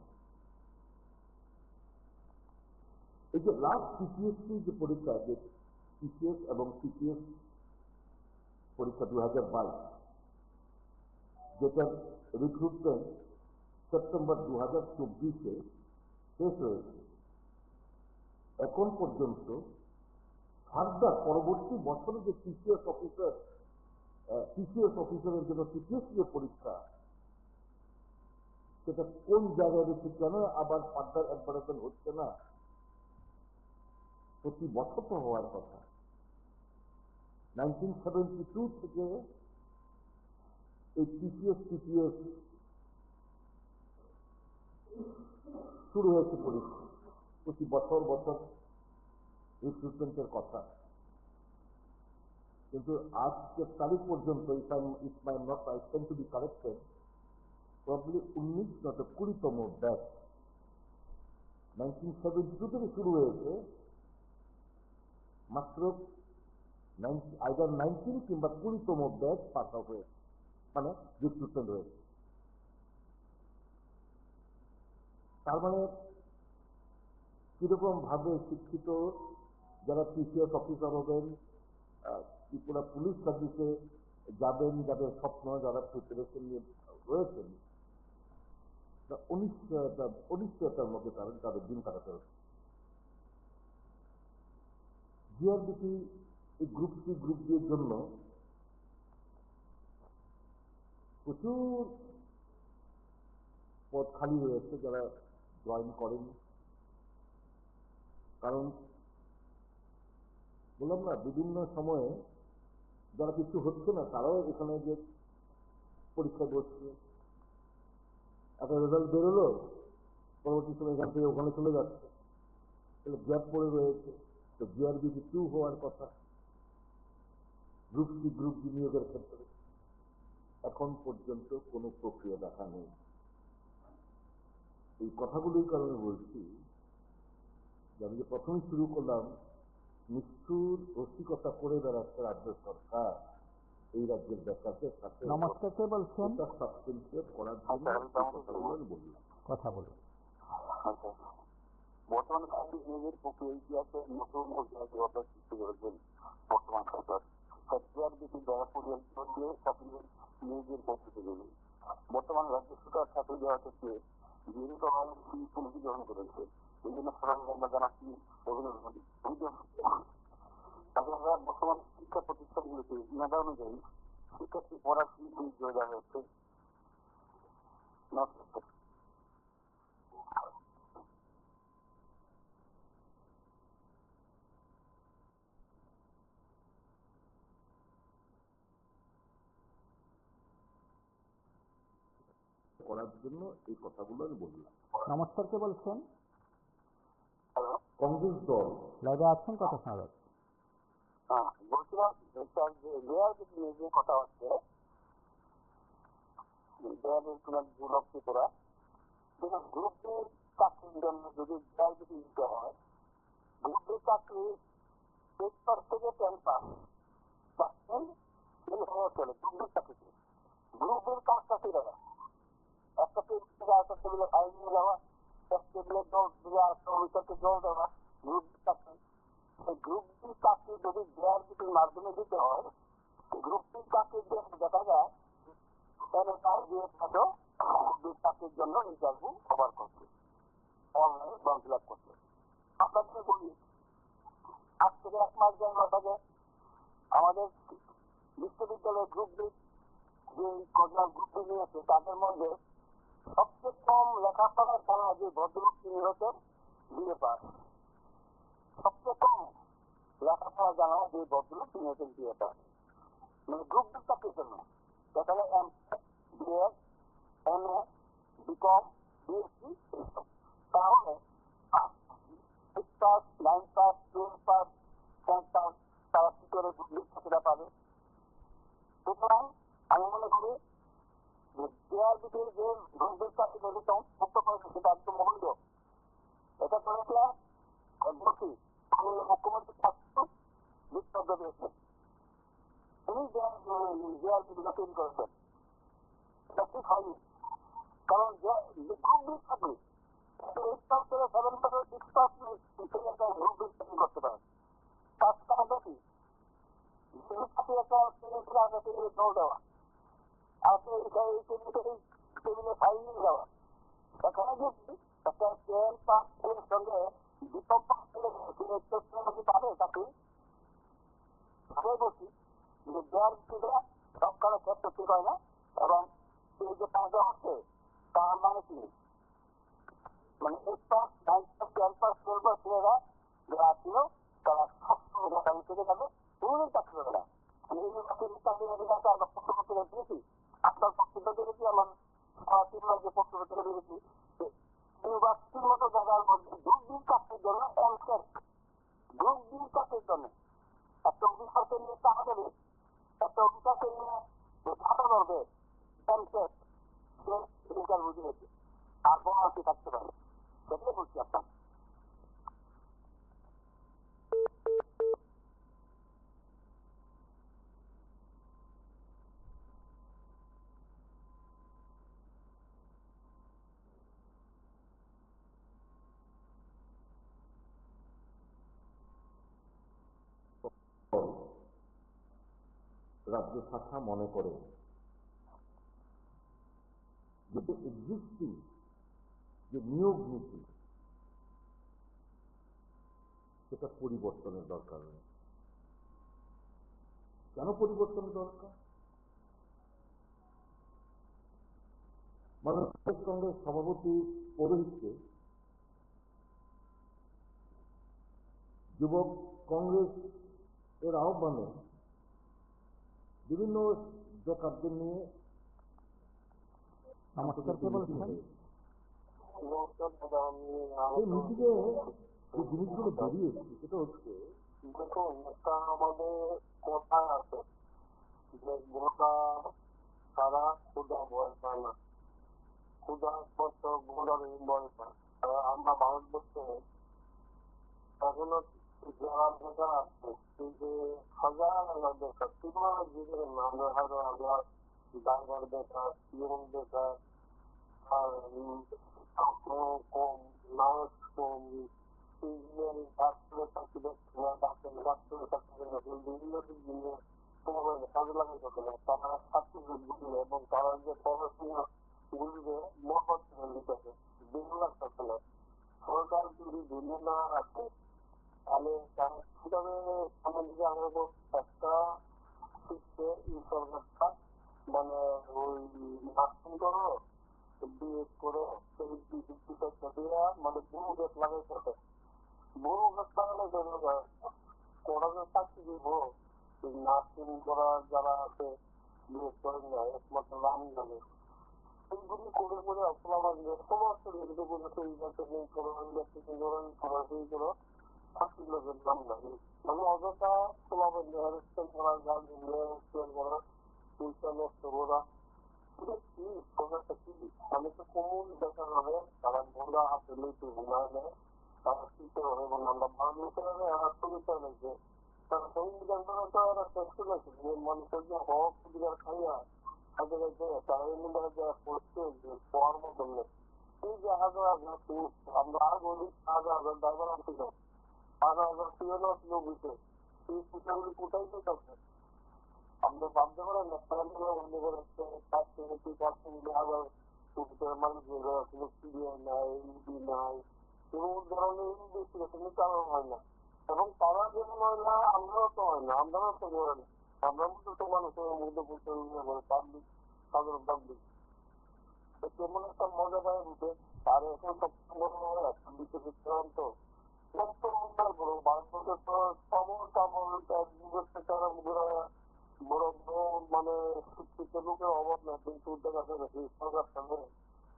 C: এই যে লাস্ট সিপিএসসি যে পরীক্ষা, যে সিপিএস এবং সিপিএস পরীক্ষা 2022, যেটার রিক্রুটমেন্ট সেপ্টেম্বর 2024-এ শেষ হয়েছে, এখন পর্যন্ত ফার্দার পরবর্তী বছরে যে টিসিএস অফিসারের জন্য টিপিএসসি যে পরীক্ষা, সেটা কোন জায়গায় রয়েছে, কেন আবার ফার্দার অ্যাডভার্টাইজমেন্ট হচ্ছে না? প্রতি বছর তো হওয়ার কথা। 1972 থেকে এই টিপিএস শুরু হয়েছে পরীক্ষা, প্রতি বছর বছর রিক্রুটমেন্টের কথা। কিন্তু আজকের তারিখ পর্যন্ত, if my not I tend to be corrected, probably 19 নট 20তম ব্যাচ 1972 থেকে শুরু হয়েছে, মাত্র আইদার 19 কিংবা 20তম ব্যাচ পাস আউট হয়েছে, মানে রিক্রুটমেন্ট হয়েছে। তার মানে কিরকম ভাবে শিক্ষিত যারা টিসিএস অফিসার হবেন, ত্রিপুরা পুলিশ সার্ভিসে যাবেন, যাদের স্বপ্ন, যারা প্রিপারেশন নিয়ে রয়েছেন, অনিশ্চয়তার মধ্যে তাদের দিন কাটাতে হচ্ছে। জিআরবিটি এই গ্রুপ সি গ্রুপ ডি এর জন্য প্রচুর পদ খালি রয়েছে, যারা জয়েন করেন। কারণ বললাম না, বিভিন্ন সময়ে যারা কিছু হচ্ছে না, তারাও এখানে যে পরীক্ষা বসছে, একটা রেজাল্ট বেরোলো, পরবর্তী সময় এখান থেকে ওখানে চলে যাচ্ছে, তাহলে গ্যাপ পড়ে রয়েছে। তো জিআরবিটি 2 হওয়ার কথা গ্রুপ সি গ্রুপ ডি নিয়োগের ক্ষেত্রে, এখন পর্যন্ত কোনো প্রক্রিয়া দেখা নেই। এই কথাগুলোর কারণে বলছি যে আমি যে প্রথমেই শুরু করলাম, নিষ্ঠুর রসিকতা করে বেড়াচ্ছে রাজ্য সরকার, এই রাজ্যের বেকারদের সাথে
A: নমস্কার, কে বলছেন?
C: সাবস্টেন্সিয়েট করার জন্য এই কথাগুলো আমি বললাম।
A: কথা বলুন।
B: বর্তমান চাকরি নিয়োগের প্রক্রিয়া ইতিহাসে নতুন অধ্যায়তা সৃষ্টি করেছেন বর্তমান সরকার। বিধি দ্বারা পরিচালিত দিয়ে চাকরি নিয়োগের পদ্ধতিগুলি বর্তমান রাজ্য সরকার চাকরি দেওয়ার ক্ষেত্রে যেহেতু নীতি গ্রহণ করেছে, এই জন্য সরকারকে আমরা জানাচ্ছি অভিনন্দন। বর্তমান শিক্ষা প্রতিষ্ঠানগুলিতে মেধা অনুযায়ী শিক্ষার্থী পড়ার সুযোগ করে দেওয়া হয়েছে।
C: করার জন্য এই কথাগুলো আমি বললাম।
A: নমস্কার, কে বলছেন?
C: কংগ্রেস দল
A: লাইভে আছেন, কথা শোনা যাচ্ছে।
B: বলছিলাম যে লেয়ার নিয়ে কথা হচ্ছে, লেয়ারের কোন দুর্লক্ষ্য করা গ্রুপের চাকরির জন্য যদি লেয়ার যদি দিতে হয়, গ্রুপের চাকরি 8 থেকে 10% চলে গ্রুপের চাকরিতে। গ্রুপের কাজটা কি দেওয়া, একটা টেবিলে আরেকটা টেবিলে ফাইল নিয়ে যাওয়া, এক টেবিলে জল দিলে আরেকটা অফিসারকে জল দেওয়া, গ্রুপ চাকরি। গ্রুপ ডি চাকরি যদি জেআরবিটির মাধ্যমে দিতে হয়, গ্রুপ ডি চাকরির জন্য দেখা যায় চাকরির জন্য ইন্টারভিউ কভার করছে, অনলাইনে ফর্ম ফিল আপ করছে। আপনাকে বলি, আজ থেকে 1 মাস দেড় মাস আগে আমাদের বিশ্ববিদ্যালয়ের গ্রুপ ডি যে কজন গ্রুপ ডি নিয়েছে তাদের মধ্যে সবচেয়ে কম লেখাপড়া জানা যে ভদ্রলোক তিনি হচ্ছেন বিএ পাস। সবচেয়ে কম লেখাপড়া জানা যে ভদ্রলোক তিনি হচ্ছেন বিএ পাস, মানে গ্রুপ ডি চাকরির জন্য। সেখানে বিএস, এমএ, বিকম, বিএসসি, তাহলে 6 পাস, 9 পাস, 12 পাস, 10 পাস তারা কি করে গ্রুপ ডি চাকরিটা পাবে? সুতরাং আমি মনে করি জেআরবিটির যে গ্রুপের চাকরি মুক্ত করেছে সেটা একদম অবৈধ। এটা করেছে বলছি মুখ্যমন্ত্রী বক্তব্য দিয়েছেন, তিনি জেআরবিটিটা তৈরি করেছেন। এটা ঠিক হয়নি, কারণ গ্রুপ বি চাকরি 8 পাস থেকে 7 পাস 6 পাস গ্রুপ বি চাকরি করতে পারে। কাজ করা বেশি চাকরি একটা টেবিলে জল দেওয়া, আর টেবিলে ফাইল নিয়ে যাওয়া। এখানে যদি একটা 10 পাস সঙ্গে বিকম পাস পাবে চাকরি, আমি বলছি যে জেআরবিটিরা সব কারো ক্ষেত্রে ঠিক হয় না। এবং এই যে কাজ হচ্ছে তার মানে কি, মানে 8 পাস, 9 পাস, 10 পাস, 12 পাস ছেলেরা যারা ছিল তারা সবসময় ঢাকা থেকে যাবে, কোনোদিন চাকরি হবে না। আমি এই চাকরি আমরা পত্র দিয়েছি, আপনার বক্তব্য দিয়েছি, আমার যে বক্তব্য দিয়েছি, ইউনিভার্সিটির মতো জায়গার মধ্যে গ্রুপ ডি চাকরির জন্য গ্রুপ ডি চাকরির জন্য একটা অফিসারকে নিয়ে টাকা দেবে, একটা অফিসারকে নিয়ে টাকা ধরবে, ইন্টারভিউ দিয়েছে, আর বোনাসি থাকতে পারে। সেটাই বলছি আপনার।
C: রাজ্য শাখা মনে করে যে এক্সিস্টিং যে নিয়োগ নীতি সেটা পরিবর্তনের দরকার নেই। কেন পরিবর্তনের দরকার? বাংলাদেশ কংগ্রেস সভাপতি পৌরোহিত্যে যুবক কংগ্রেস এর আহ্বানে বিভিন্ন বেকারদের নিয়ে
A: নমস্কার, কে বলছেন?
C: এই মিটিংয়ে যে জিনিসগুলো বেরিয়েছে সেটা হচ্ছে,
B: দেখুন, একটা আমাদের কোথায় আছে যে গোটা সারা ক্ষুদা বয়স হয় না, ক্ষুদা বছর গোটার বয়স হয়। আমরা ভারতবর্ষে এখনো যারা বেকার আছে কিন্তু হাজার হাজার বেকার কিভাবে জীবনের হাজার হাজার হাজার ড্রাইভার বেকার ইউন বেকার আর কম নার্স কম ইঞ্জিনিয়ারিং ডাক্তারের চাকরি ডাক্তার ডাক্তারের চাকরি বিভিন্ন দিক দিয়ে তোমার কাজে লাগাই করতে না তারা ছাত্রদের বুঝলে এবং তারা যে পড়াশোনা গুলিকে মহৎ দিতেছে 2 লাখ টাকা সরকার যদি দিল্লি না রাখে তাহলে কিভাবে সামনের দিকে আগাবো একটা শিখছে এই সরকারটা মানে ওই নার্সিং করো বিএড করো মানে বুড়ো গাছ লাগাই করতে বুড়ো গাছ লাগালে ওরা যে চাকরি দিব নার্সিং করা যারা আছে বিএড করেন না একমাত্র নাম জানে এইগুলি করে করে অপলাবাদ সমস্ত যেগুলো বলেছে ইন্ডাস্ট্রি করো ইন্ডাস্ট্রি করো সরাসরি করো চাকরি লোকের নাম জানে মানে অযথা পোলাবাদ হ্যারেসমেন্ট করা গাছ করা পয়সা নষ্ট করা কি সরকারটা কি আমি তো কোন দেখা যাবে তারা ঘোড়া হাতে লইতে ঘুমাইলে তারা শিখতে হবে এবং আমরা ভারত লোকেরা আর সুবিধা লাগছে তারা সংবিধান করা তো ওরা চেষ্টা করছে যে মানুষের যে হক অধিকার খাইয়া হাতে গেছে তারা এই মধ্যে যারা করছে যে পড়ার মতন নেই এই যে হাজার হাজার আমরা আর বলি হাজার হাজার ড্রাইভার আসতে চাই হাজার হাজার সিওনো লোক হইছে এই সুবিধাগুলি কোথায় পেতে আমরা ভাবতে পারেন না বন্ধ করেছে 5-2% আবার মানুষের সিবিআই নাই ইডি নাই এবং ধরনের ইনভেস্টিগেশন কারণ হয় না এবং তারা যেমন হয় না আমরাও তো হয় না আমরাও তো করেন আমরা মধ্যে তো মানুষের মধ্যে বলতে পাবলিক সাধারণ পাবলিক কেমন একটা মজা পায় উঠে আর এখন সবচেয়ে বড় বিশ্বজিৎ তো সবচেয়ে বড় ভারতবর্ষের তো তারা বড় মানে শিক্ষিত লোকের অভাব না কিন্তু দেখা যাচ্ছে সরকার সামনে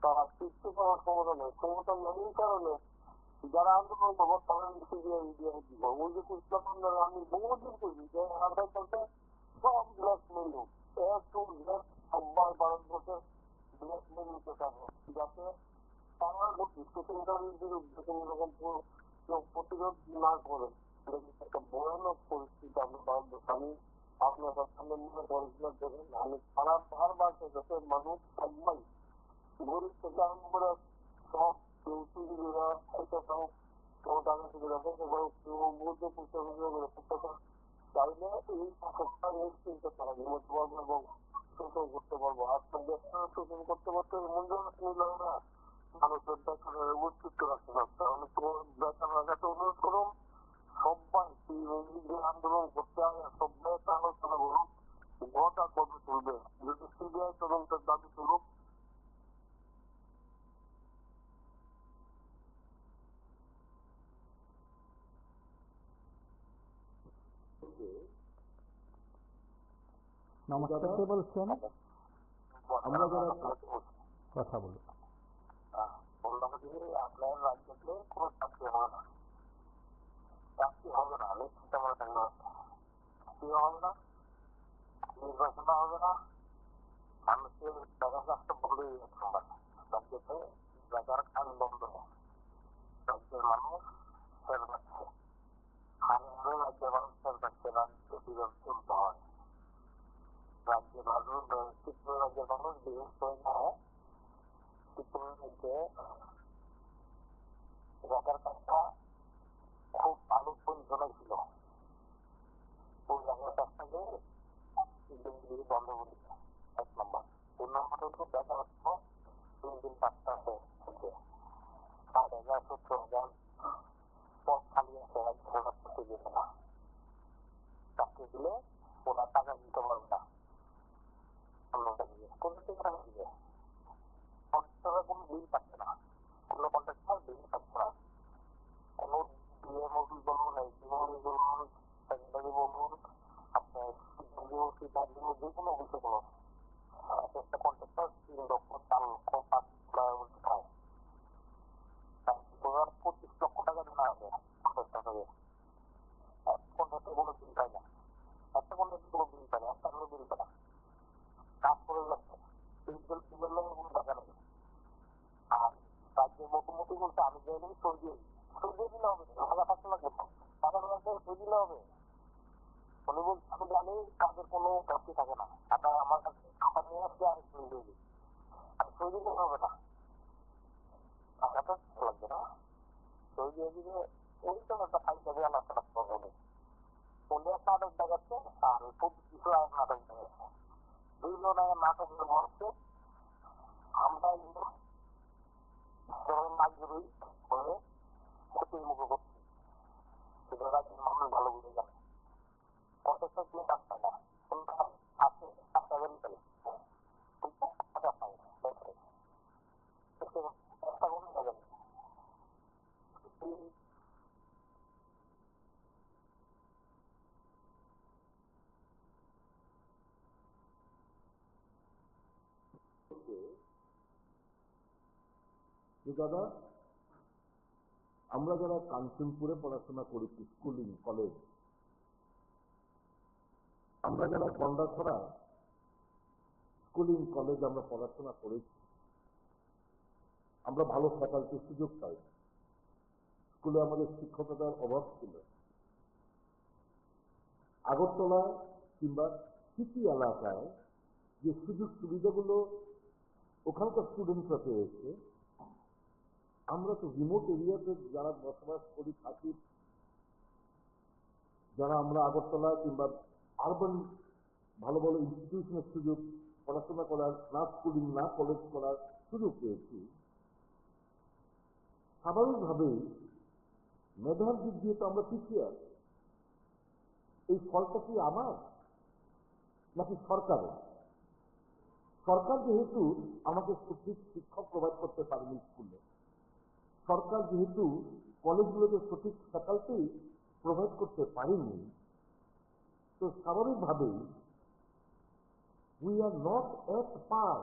B: তারা শিক্ষিত করার ক্ষমতা নেই ক্ষমতা নেই কারণে যারা আন্দোলন করবো তারা দিব ওই যে কুচলাম আমি বহুদিন করছি যে আধার কার্ডে সব ব্ল্যাক মেনু সবাই ভারতবর্ষের ব্ল্যাক মেনুতে থাকবো যাতে তারা সেকেন্ডারির বিরুদ্ধে কোন রকম প্রতিরোধ না করে একটা ভয়ানক পরিস্থিতি আমি ভারতবর্ষ আমি আপনার সামনে মনে করেছিলাম দেখেন আমি সারা বারবার দেশের মানুষ সবাই গরিব থেকে আরম্ভ করে সব কেউ চুরিরা কেউ টাকা থেকে রাখে কেউ মধ্যে চাইলে এই সপ্তাহ নিশ্চিন্ত তারা ঘুমোতে পারবো এবং শোষণ করতে পারবো আজকাল দেশটা শোষণ করতে করতে এমন জায়গা না মানুষের বেকারের অস্তিত্ব রাখতে পারছে আমি বেকারের কাছে অনুরোধ করুন সবাই যে আন্দোলন করতে হবে সবাই একটা আলোচনা করুন ঘটা কবে তুলবে যদি সিবিআই তদন্তের দাবি তুলুক
A: নমস্কার, কে বলছেন?
C: আমরা যারা
A: কথা বলুন।
B: বললাম যে আপনার রাজ্যতে কোনো চাকরি হবে না চাকরি হবে না নিশ্চিত আমার কেন চাকরি হবে না নির্বাচন হবে না মানুষের টাকা কাজটা বলেই যাচ্ছে রাজ্যতে বেকার কাজ বন্ধ রাজ্যের মানুষ ফের পাচ্ছে হাজার রাজ্যের মানুষ ফের পাচ্ছে রাজ্য বিরক্ত হয় রাজ্যের মানুষ ত্রিপুরা রাজ্যের মানুষ বিশেষ করে না ত্রিপুরা রাজ্যে বেকার কাজটা খুব ভালো পরিচালনা ছিল ওই বেকার কাজটাকে বন্ধ করে দিচ্ছে 1 নম্বর 2 নম্বর হচ্ছে বেকারত্ব 3-5টা আছে 60,000-70,000 পদ খালি আছে রাজ্য সরকার করতে দিবে না চাকরি দিলে ওরা টাকা দিতে পারবে না কোনো টাকা দিবে কোনো বিল পাচ্ছে না কোনো কন্ট্রাক্টর বিল পাচ্ছে না কোনো বিএ মজুর বলুন এসি মজুর বলুন সেকেন্ডারি বলুন আপনার যে কোনো অফিসে বলুন একটা কন্ট্রাক্টর 3 লক্ষ 4 লক্ষ 5 লক্ষ খায় 25 লক্ষ টাকা দেওয়া হবে কন্ট্রাক্টরকে কন্ট্রাক্টর কোনো বিল পায় না একটা কন্ট্রাক্টর কোনো বিল পায় না একটা হলো বিল পায় না কাজ করে যাচ্ছে কোনো টাকা নেই আর রাজ্যের মুখ্যমন্ত্রী বলছে আমি চাইলে সরিয়ে দিলে হবে টাকা থাকতে লাগবে তার টাকা সই দিলে হবে? উনি বলছে আমি জানি তাদের কোনো ঘাটতি থাকে না, আপনার আমার কাছে খাবার নিয়ে আসছে আর সই দিয়ে দিই, আর সই দিলে হবে না, টাকাটা লাগবে না, সই দিয়ে দিলে ওই তো একটা ফাইল দেবে আলাদা হবে। উনি একটা নাটক দেখাচ্ছে আর কিছু আর নাটক দেখাচ্ছে, দুইজন নাটকের মধ্যে আমরা যখন নাগরি হয়ে ক্ষতির মুখে করছি, সেটা মানুষ ভালো বুঝে যাবে। অথচ কেউ টাকা না আছে টাকা বের করে টাকা পায় একটা কোনো জায়গা নেই।
C: যে দাদা আমরা যারা কাঞ্চনপুরে পড়াশোনা করেছি, স্কুলিং কলেজ, আমরা যারা গন্ডাছড়া স্কুলিং কলেজ আমরা পড়াশোনা করেছি, আমরা ভালো ফ্যাকাল্টির সুযোগ পাই। স্কুলে আমাদের শিক্ষকতার অভাব ছিল। আগরতলা কিংবা সিটি এলাকায় যে সুযোগ সুবিধাগুলো ওখানকার স্টুডেন্টরা পেয়েছে, আমরা তো রিমোট এরিয়াতে যারা বসবাস করি থাকি, যারা আমরা আগরতলা কিংবা আরবান ভালো ভালো ইনস্টিটিউশনের সুযোগ, পড়াশোনা করার, না স্কুলিং না কলেজ করার সুযোগ পেয়েছি, স্বাভাবিকভাবেই মেধার দিক দিয়ে তো আমরা পিছিয়ে আছি। এই ফলটা কি আমার নাকি সরকারের? সরকার যেহেতু আমাকে সঠিক শিক্ষক প্রোভাইড করতে পারেনি স্কুলে, সরকার যেহেতু কলেজগুলোতে সঠিক ফ্যাকাল্টি প্রোভাইড করতে পারেনি, তো স্বাভাবিকভাবেই we are not at par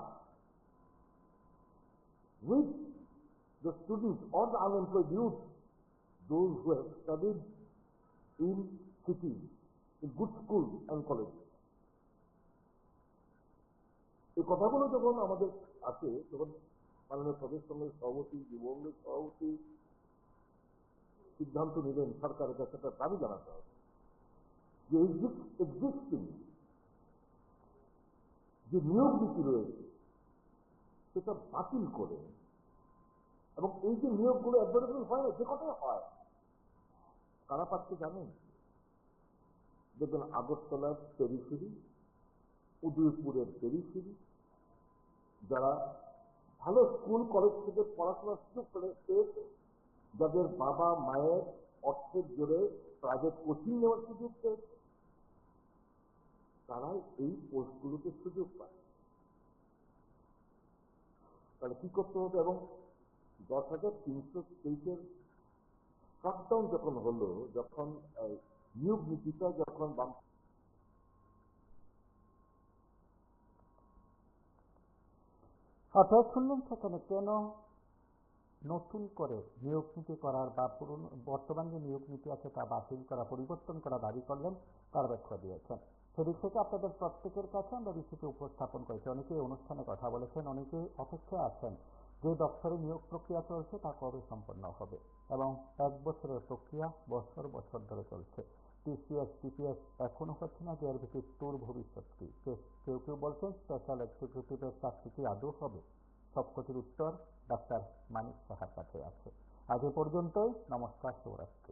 C: with the students or the unemployed youth, those who have studied in cities, in good schools and colleges. এই কথাগুলো যখন আমাদের আছে, তখন মাননীয় প্রদেশ কংগ্রেস সভাপতি, যুবকংগ্রেস সভাপতি সিদ্ধান্ত নিলেন সরকারের কাছে একটা দাবি জানাতে হবে যে এক্সিস্টিং যে নিয়োগ নীতি রয়েছে সেটা বাতিল করে, এবং এই যে নিয়োগগুলো অ্যাডভার্টাইজমেন্ট হয় না, যে কথাই হয়, কারা পাচ্ছে জানেন? দেখবেন আগরতলার পেরিফেরি, উদয়পুরের পেরিফেরি, যারা ভালো স্কুল কলেজ থেকে পড়াশোনার সুযোগ পেয়েছে, যাদের বাবা মায়ের অর্থের জোরে প্রাইভেট কোচিং নেওয়ার সুযোগ পেয়েছে, তারাই এই পোস্টগুলোতে সুযোগ পায়। তাহলে কি করতে হবে? এবং 10,323-এর শটডাউন যখন হলো, যখন নিয়োগ নীতিটা যখন
A: আপনারা শুনলেন সেখানে কেন নতুন করে নিয়োগ নীতি করার বা বর্তমান যে নিয়োগ নীতি আছে তা বাতিল করা, পরিবর্তন করা দাবি করলেন, তার ব্যাখ্যা দিয়েছেন। সেদিক থেকে আপনাদের প্রত্যেকের কাছে আমরা বিষয়টি উপস্থাপন করেছি। অনেকেই অনুষ্ঠানে কথা বলেছেন, অনেকেই অপেক্ষায় আছেন যে দপ্তরে নিয়োগ প্রক্রিয়া চলছে তা কবে সম্পন্ন হবে, এবং 1 বছরের প্রক্রিয়া বছর বছর ধরে চলছে। টিসিএস টিপিএস এখনো হচ্ছে না, যে এর ভিতরে তোর ভবিষ্যৎ কি? কেউ কেউ বলছেন স্পেশাল এক্সিকিউটিভের চাকরি কি আদৌ হবে? সবকটির উত্তর ডাক্তার মানিক সাহার কাছে আছে। আজ এ পর্যন্তই। নমস্কার, শুভরাত্রি।